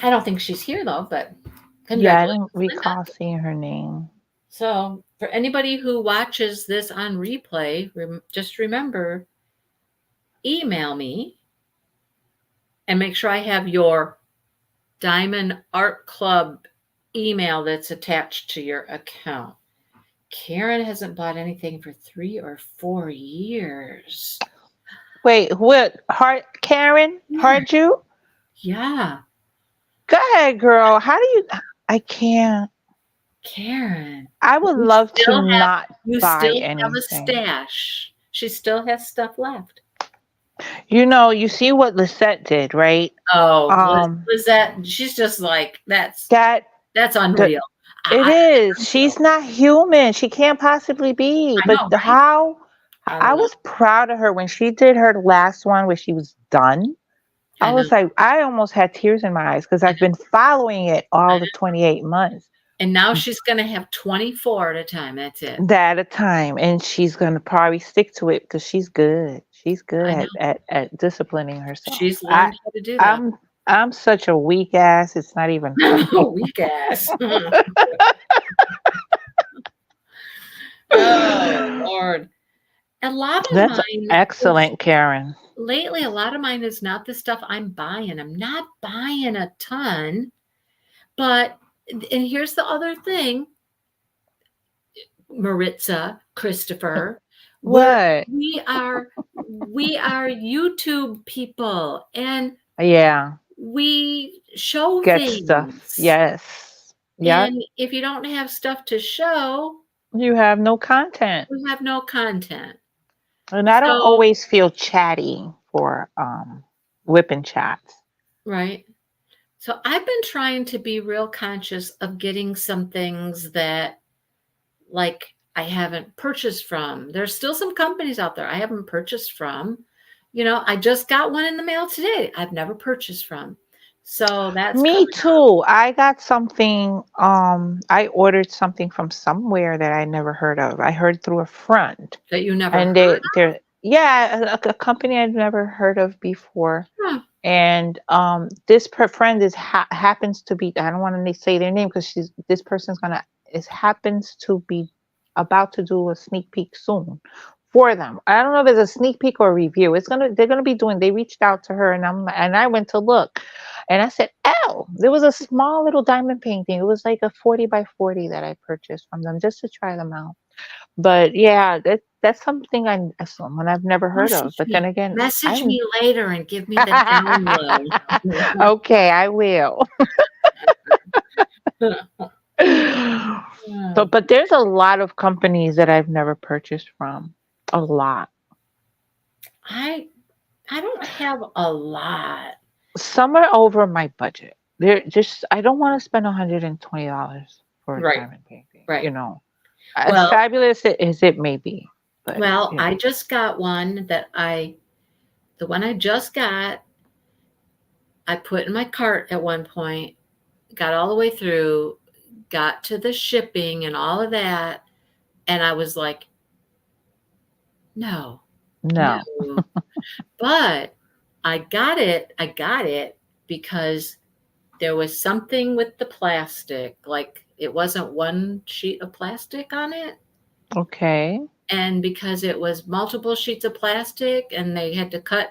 I don't think she's here though, but Yeah, I congratulations, don't Linda. recall seeing her name. So, for anybody who watches this on replay, just remember, email me and make sure I have your Diamond Art Club email that's attached to your account. Karen hasn't bought anything for 3 or 4 years. Wait, what? Karen? Yeah. Heard you? Yeah. Go ahead, girl. How do you? I can't. Karen, I would you love to still have not you buy still have a anything. stash. She still has stuff left. You see what Lisette did, right? Oh, Um, Lizette, she's just like that that's the unreal. it I is. unreal. She's not human. She can't possibly be. I But know, right? how? I Unreal. was proud of her when she did her last one where she was done. I I know. was like, I almost had tears in my eyes because I I've know. been following it I all the know. 28 months. And now she's gonna have 24 at a time. That's it. That at a time, and she's gonna probably stick to it because she's good. She's good I know. at disciplining herself. She's learned how to do that. I'm I'm such a weak ass. It's not even funny. Weak ass. Oh Lord. A lot of That's mine is excellent, Karen. lately, a lot of mine is not the stuff I'm buying. I'm not buying a ton, but and here's the other thing, Maritza, Christopher, we're What? we are YouTube people and Yeah, we show get stuff. things. Yes. Yep. And if you don't have stuff to show, You have no content. we have no content. And I don't So, always feel chatty for whipping chats. right. So I've been trying to be real conscious of getting some things that like I haven't purchased from. There's still some companies out there I haven't purchased from. I just got one in the mail today. I've never purchased from. So that's Me coming up too. I got something, I ordered something from somewhere that I never heard of. I heard through a friend. that you never And heard they're yeah, a company I'd never heard of before. of. And this friend happens to be, I don't want to say their name because she's this person's gonna is happens to be about to do a sneak peek soon for them. I don't know if it's a sneak peek or a review. They're gonna be doing. They reached out to her, and I went to look, and I said, "Oh, there was a small little diamond painting. It was like a 40 by 40 that I purchased from them just to try them out." But yeah, that's something someone I've never heard of. Message But then me. again, Message I me later and give me the download. okay, I will. So, Hmm. but there's a lot of companies that I've never purchased from. A lot. I I don't have a lot. Some are over my budget. They're just I don't want to spend $120 for a Right, diamond painting. right. As Well, fabulous as it may be, but I just got one the one I just got, I put in my cart at one point, got all the way through, got to the shipping and all of that, and I was like, no, no. no. But I got it because there was something with the plastic, like it wasn't one sheet of plastic on it. Okay. And because it was multiple sheets of plastic and they had to cut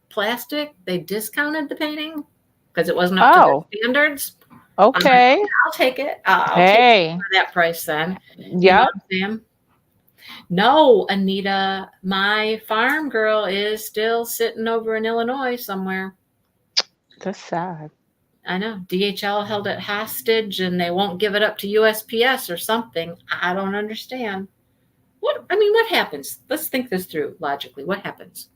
plastic, they discounted the painting because it wasn't up to their Oh, standards. I'm like, okay. I'll take it. I'll take it Hey. for that price then. You know Yep. what I'm saying? No, Anita, my farm girl is still sitting over in Illinois somewhere. That's sad. I know. DHL held it hostage and they won't give it up to USPS or something. I don't understand. What happens? Let's think this through logically. What happens?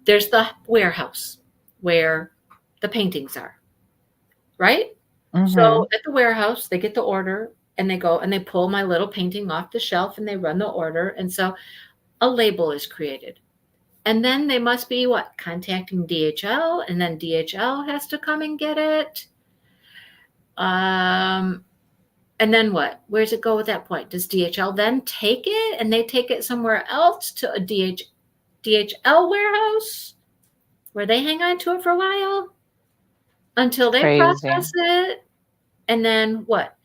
There's the warehouse where the paintings are, right? Mm-hmm. So at the warehouse, they get the order and they go and they pull my little painting off the shelf and they run the order. And so a label is created. And then they must be what? Contacting DHL, and then DHL has to come and get it. Um, and then what? Where does it go at that point? Does DHL then take it and they take it somewhere else to a DHL warehouse where they hang on to it for a while until they Crazy. process it? And then what?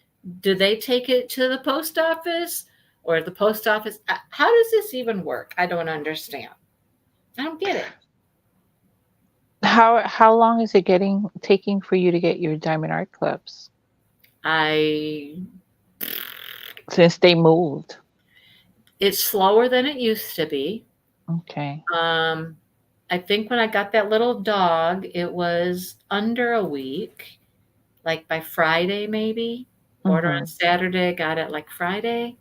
Do they take it to the post office or the post office? How does this even work? I don't understand. I don't get it. How long is it getting taking for you to get your diamond art clips I since they moved? It's slower than it used to be. Okay. Um, I think when I got that little dog, it was under a week, like by Friday maybe. Order on Mhm. Saturday, got it like Friday.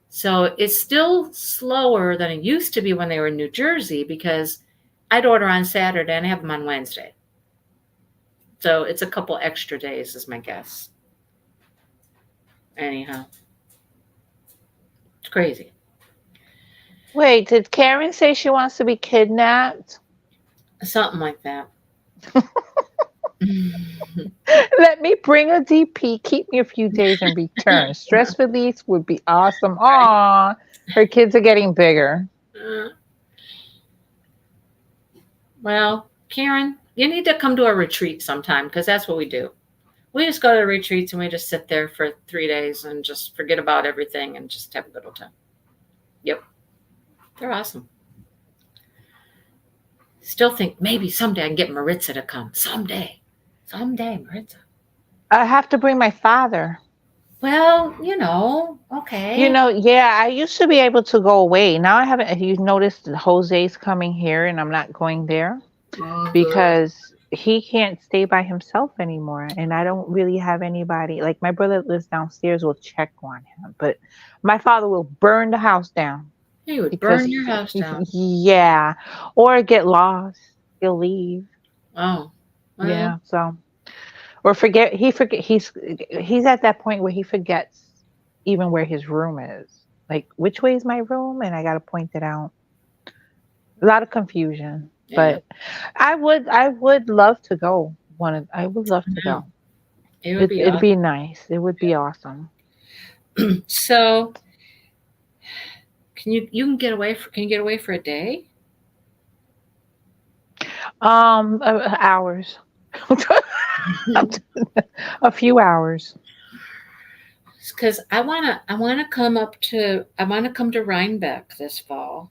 So it's still slower than it used to be when they were in New Jersey because I'd order on Saturday and have them on Wednesday. So it's a couple extra days, is my guess. Anyhow, it's crazy. Wait, did Karen say she wants to be kidnapped? Something like that. Let me bring a DP, keep me a few days and return. Stress release would be awesome. Aw, her kids are getting bigger. Well, Karen, you need to come to a retreat sometime because that's what we do. We just go to retreats and we just sit there for 3 days and just forget about everything and just have a good old time. Yep, they're awesome. Still think maybe someday I can get Maritza to come. Someday, Maritza. I have to bring my father. Well, okay. Yeah, I used to be able to go away. Now I haven't. You noticed that Jose's coming here and I'm not going there Mhm. because he can't stay by himself anymore. And I don't really have anybody. Like my brother lives downstairs, will check on him. But my father will burn the house down He would because, burn your house down. yeah, or get lost. He'll leave. Oh, well, Yeah. So, or forget he's at that point where he forgets even where his room is. Like, which way is my room? And I got to point it out. A lot of confusion. yeah, But I would love to go. I would love to no, go. it would It be it'd awesome. be nice. It would be awesome. So, can you get away for a day? Hours. A few hours. Because I wanna come to Rhinebeck this fall.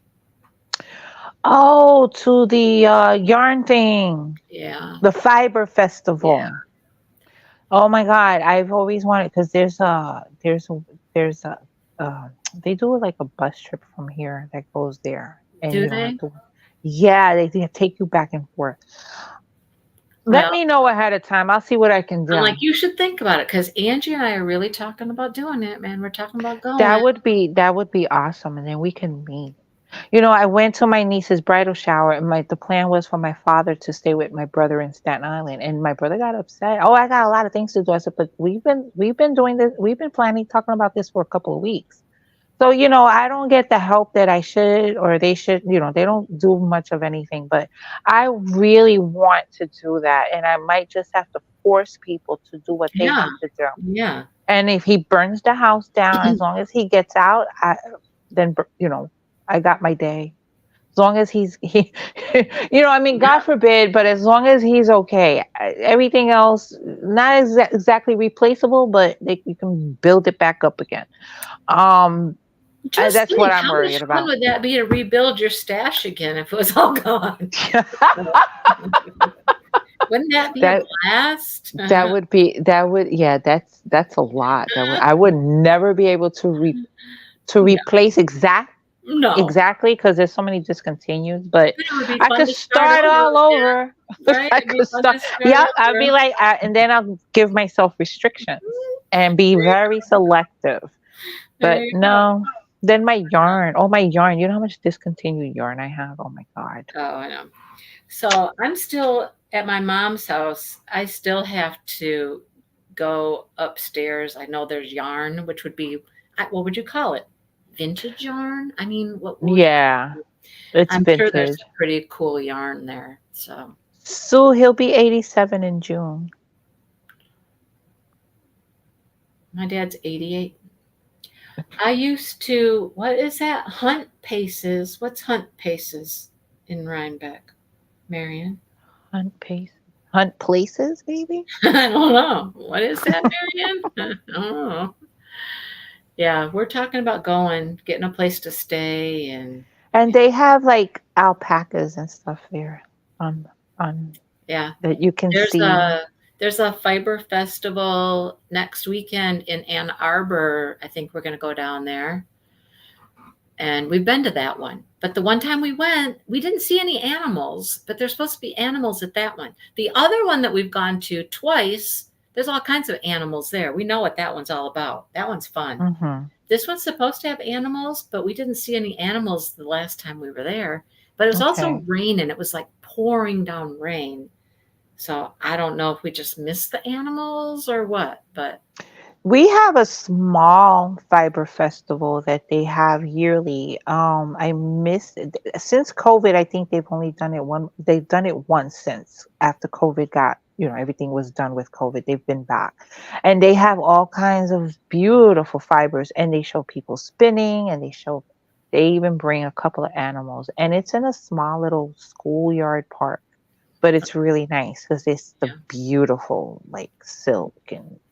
Oh, to the yarn thing, Yeah, the fiber yeah. festival. Oh my God, I've always wanted because there's a they do like a bus trip from here that goes there, and Do you don't have they? to. Yeah, they take you back and forth. Let Well, me know ahead of time. I'll see what I can I'm like, do. you should think about it because Angie and I are really talking about doing it, man. We're talking about going. That would be awesome, and then we can meet. I went to my niece's bridal shower, and the plan was for my father to stay with my brother in Staten Island, and my brother got upset. Oh, I got a lot of things to do. I said, but we've been doing this. We've been planning, talking about this for a couple of weeks. So, I don't get the help that I should or they should. They don't do much of anything, but I really want to do that. And I might just have to force people to do what they Yeah, have to do. yeah, And if he burns the house down, as long as he gets out, then, I got my day. As long as I mean, God yeah. forbid, but as long as he's okay, everything else, not exactly replaceable, but you can build it back up again. Um, Just that's what think, I'm how much worried fun about. would that be to rebuild your stash again if it was all gone? Wouldn't that be a that blast? yeah, that's a lot. I would never be able to No, replace no. exactly because there's so many discontinued, but But it would be I fun could to start start over. all over. Yeah, right? I It'd be could fun to start. start Yeah, I'd over. be like, and then I'll give myself restrictions and be very selective. There But you go. no, then my yarn. Oh, my yarn. You know how much discontinued yarn I have? Oh my God. Oh, I know. So I'm still at my mom's house. I still have to go upstairs. I know there's yarn, which would be, what would you call it? Vintage yarn? I mean, what would you call Yeah, it? it's I'm sure there's vintage. some pretty cool yarn there. So So he'll be 87 in June. My dad's 88. I used to, what is that? Hunt paces. What's hunt paces in Rhinebeck, Marion? Hunt pace. Hunt places, maybe. I don't know. What is that, Marion? I don't know. Yeah, we're talking about going, getting a place to stay, and And they have like alpacas and stuff there on on yeah, that you can there's see. a fiber festival next weekend in Ann Arbor. I think we're going to go down there, and we've been to that one. But the one time we went, we didn't see any animals, but there's supposed to be animals at that one. The other one that we've gone to twice, there's all kinds of animals there. We know what that one's all about. That one's fun. Hmm. This one's supposed to have animals, but we didn't see any animals the last time we were there. But it was also Okay. raining. It was like pouring down rain. So I don't know if we just missed the animals or what, but We have a small fiber festival that they have yearly. I missed it. Since COVID. I think they've only done it one. They've done it once since after COVID got, everything was done with COVID. They've been back, and they have all kinds of beautiful fibers, and they show people spinning, and they even bring a couple of animals, and it's in a small little schoolyard park. But it's really nice because it's the yeah. beautiful like silk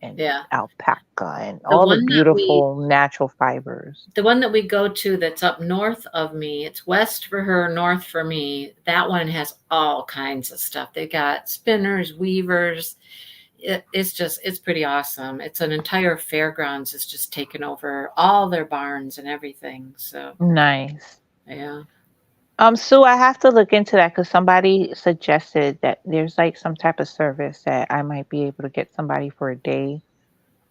and Yeah. alpaca and The all the one that we beautiful natural fibers. the one that we go to that's up north of me, it's west for her, north for me. That one has all kinds of stuff. They got spinners, weavers. It's pretty awesome. It's an entire fairgrounds is just taken over all their barns and everything. So Nice. yeah, Sue, I have to look into that because somebody suggested that there's like some type of service that I might be able to get somebody for a day.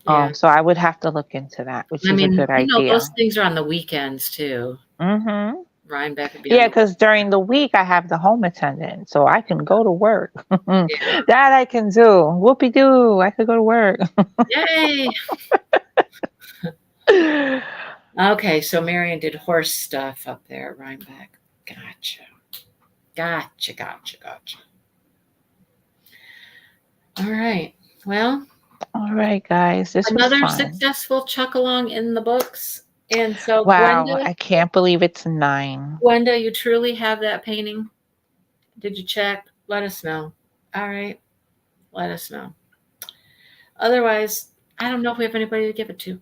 yeah. So I would have to look into that, which I is a mean, good idea. those things are on the weekends too. Mm-hmm. Rhinebeck would be on Yeah, the because during the week I have the home attendant, so I can go to work. yeah. That I can do. Whoopie doo, I could go to work. Yay! Okay, so Marion did horse stuff up there at Rhinebeck. Gotcha. Gotcha, gotcha, gotcha. All right. Well, All right, guys, this was another fun. successful Chuckalong in the books. And so, Wow, I can't believe it's 9. Gwenda, you truly have that painting? Did you check? Let us know. All right. Let us know. Otherwise, I don't know if we have anybody to give it to.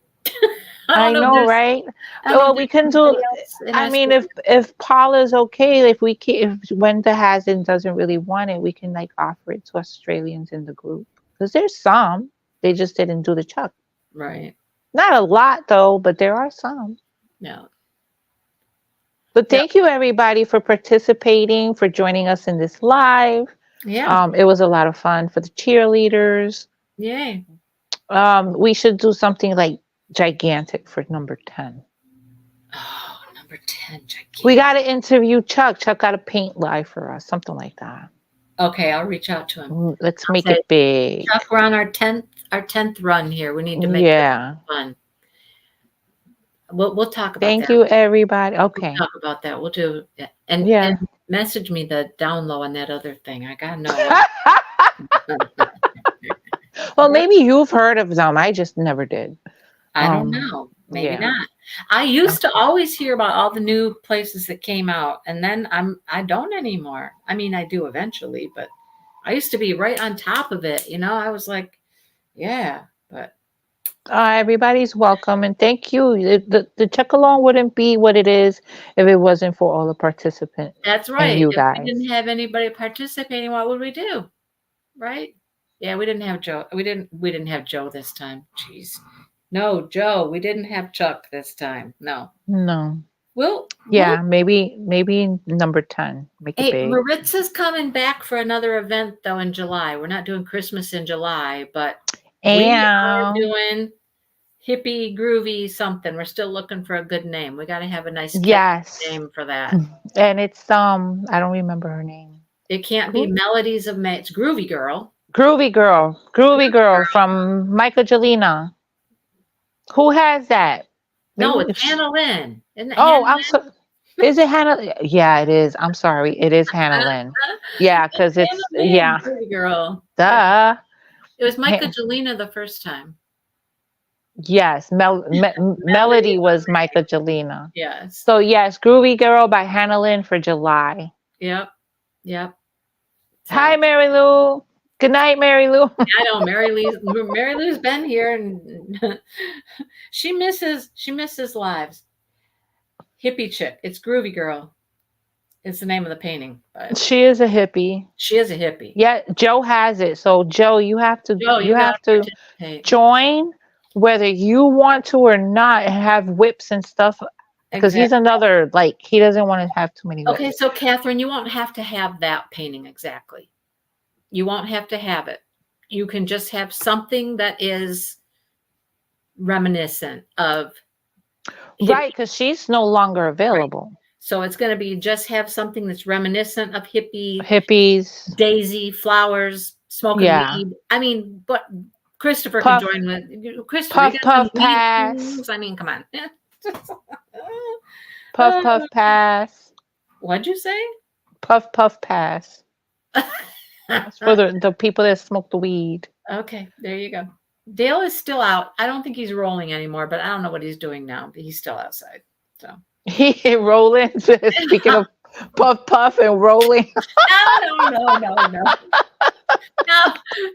I don't I know if know, there's right? I don't know if Well, we there's can do. anybody else in I our mean, school. if Paula's okay, if we can, if Wenda has and doesn't really want it, we can like offer it to Australians in the group because there's some. They just didn't do the chuck. Right. Not a lot though, but there are some. No. But Yep. thank you everybody for participating, for joining us in this live. Yeah. It was a lot of fun for the cheerleaders. Yay. We should do something like gigantic for number 10. Oh, number 10, We gigantic. got to interview Chuck. Chuck got to paint live for us, something like that. Okay, I'll reach out to him. Let's I'll make say, it big. Chuck, we're on our tenth run here. We need to make this Yeah. fun. We'll talk about Thank that. you, everybody. We'll Okay. talk about that. We'll do it. And Yeah. message me the down low on that other thing. I gotta know what. Well, maybe you've heard of them. I just never did. I don't Um, know. Maybe yeah. not. I used to Okay. always hear about all the new places that came out, and then I don't anymore. I mean, I do eventually, but I used to be right on top of it. I was like, yeah, but Everybody's welcome and thank you. The check along wouldn't be what it is if it wasn't for all the participants that's and right. you If we guys. didn't have anybody participating, what would we do? Right? Yeah, we didn't have Joe. We didn't have Joe this time. Jeez. No, Joe, we didn't have Chuck this time. No. No. We'll Yeah, maybe number 10. Make it Hey, big. Maritza's coming back for another event though in July. We're not doing Christmas in July, but we are And doing hippie groovy something. We're still looking for a good name. We got to have a nice catchy yes. name for that. And it's I don't remember her name. It can't be Who? Melodies of May. It's Groovy Girl. Groovy Groovy Girl Girl. from Michael Jelena. Who has that? No, Maybe it's if Hannah Lynn. Isn't it oh, Hannah I'm so is it Hannah? Yeah, it is. I'm sorry. It is Hannah Lynn? Lynn. Yeah, It's because it's Hannah Lynn, yeah. Groovy Girl. Yeah. Duh. It was Michael Ha- Jelena the first time. Yes, Melody Melody. was Michaelina. Yes. So yes, Groovy Girl by Hannah Lynn for July. Yep. Yep. So Hi, Mary Lou. Good night, Mary Lou. I know Mary Lou's been here and she misses lives. Hippie chick. It's Groovy Girl. It's the name of the painting, but She is a hippie. she is a hippie. Yeah, Joe has it. So Joe, you have to Joe, you you gotta have to participate. join whether you want to or not and have whips and stuff because he's Exactly. another like he doesn't want to have too many Okay, whips. so Catherine, you won't have to have that painting exactly. You won't have to have it. You can just have something that is reminiscent of Right, hippie. because she's no longer Right. available. So it's going to be just have something that's reminiscent of hippie, Hippies. daisy, flowers, smoking Yeah. weed. I mean, but Christopher can Puff, join with Christopher. You puff, got some puff, weed pass. things. I mean, come on. Puff, puff, pass. What'd you say? Puff, puff, pass. That's for the people that smoke the weed. Okay, there you go. Dale is still out. I don't think he's rolling anymore, but I don't know what he's doing now. But he's still outside. So He rolling. Speaking no, of puff, puff, and rolling. no. No,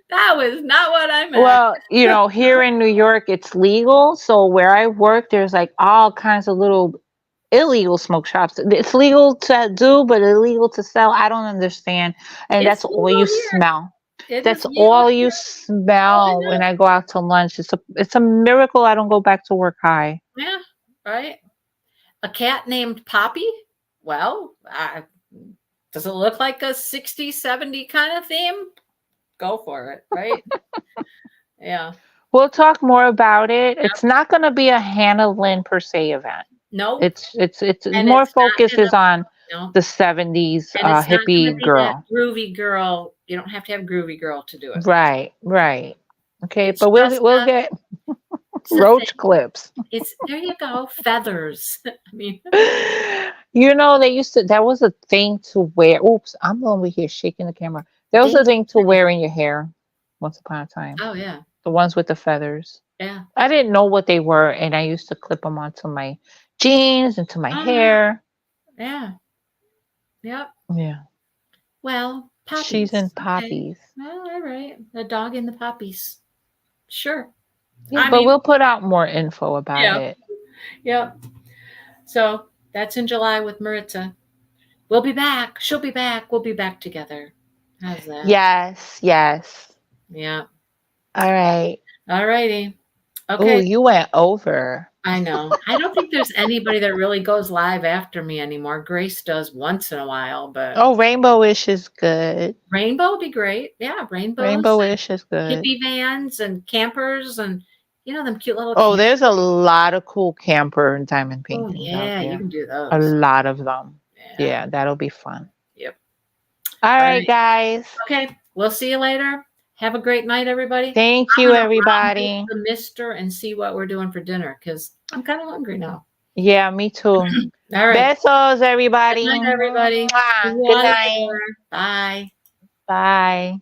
that was not what I meant. Well, here in New York, it's legal. So where I work, there's like all kinds of little illegal smoke shops. It's legal to do, but illegal to sell. I don't understand. And It's that's all you legal here. smell. It is That's legal all you here. Oh, I smell when know. I go out to lunch. It's a miracle I don't go back to work high. Yeah, right. A cat named Poppy? Well, does it look like a 60s, 70 kind of theme? Go for it, right? Yeah. We'll talk more about it. It's not going to be a Hannah Lynn per se event. Nope. It's And more it's not focus is gonna, on no. the 70s And it's not gonna hippie be that girl. groovy girl. You don't have to have groovy girl to do it. Right, right. Okay, It's but just we'll get it's a thing. roach clips. It's there you go. Feathers. I mean, They used to that was a thing to wear. Oops, I'm over here shaking the camera. There was a daisy thing to chain. wear in your hair once upon a time. Oh yeah. The ones with the feathers. Yeah. I didn't know what they were, and I used to clip them onto my jeans and to my Oh yeah. hair. Yeah. Yep. Yeah. Well, She's in poppies. Okay. poppies. Well, all right. The dog in the poppies. Sure. Yeah, I but mean, we'll put out more info about yeah. it. Yep. So that's in July with Maritza. We'll be back. She'll be back. We'll be back together. How's that? Yes, yes. Yeah. All right. All righty. Oh, Okay. you went over. I know. I don't think there's anybody that really goes live after me anymore. Grace does once in a while, but Oh, Rainbow-ish is good. Rainbow would be great. Yeah, rainbows Rainbow-ish is and good. hippie vans and campers and them cute little Oh, camp. there's a lot of cool camper and diamond Oh paintings out yeah, you there. can do A those. lot of them. Yeah. Yeah, that'll be fun. Yep. All All right, right. guys. Okay. We'll see you later. Have a great night, everybody. Thank I'm you, gonna round up everybody. the mister and see what we're doing for dinner because I'm kind of hungry now. Yeah, me too. All right. Besos, Good everybody. night, everybody. See Mwah. you Good all night. later. Bye. Bye.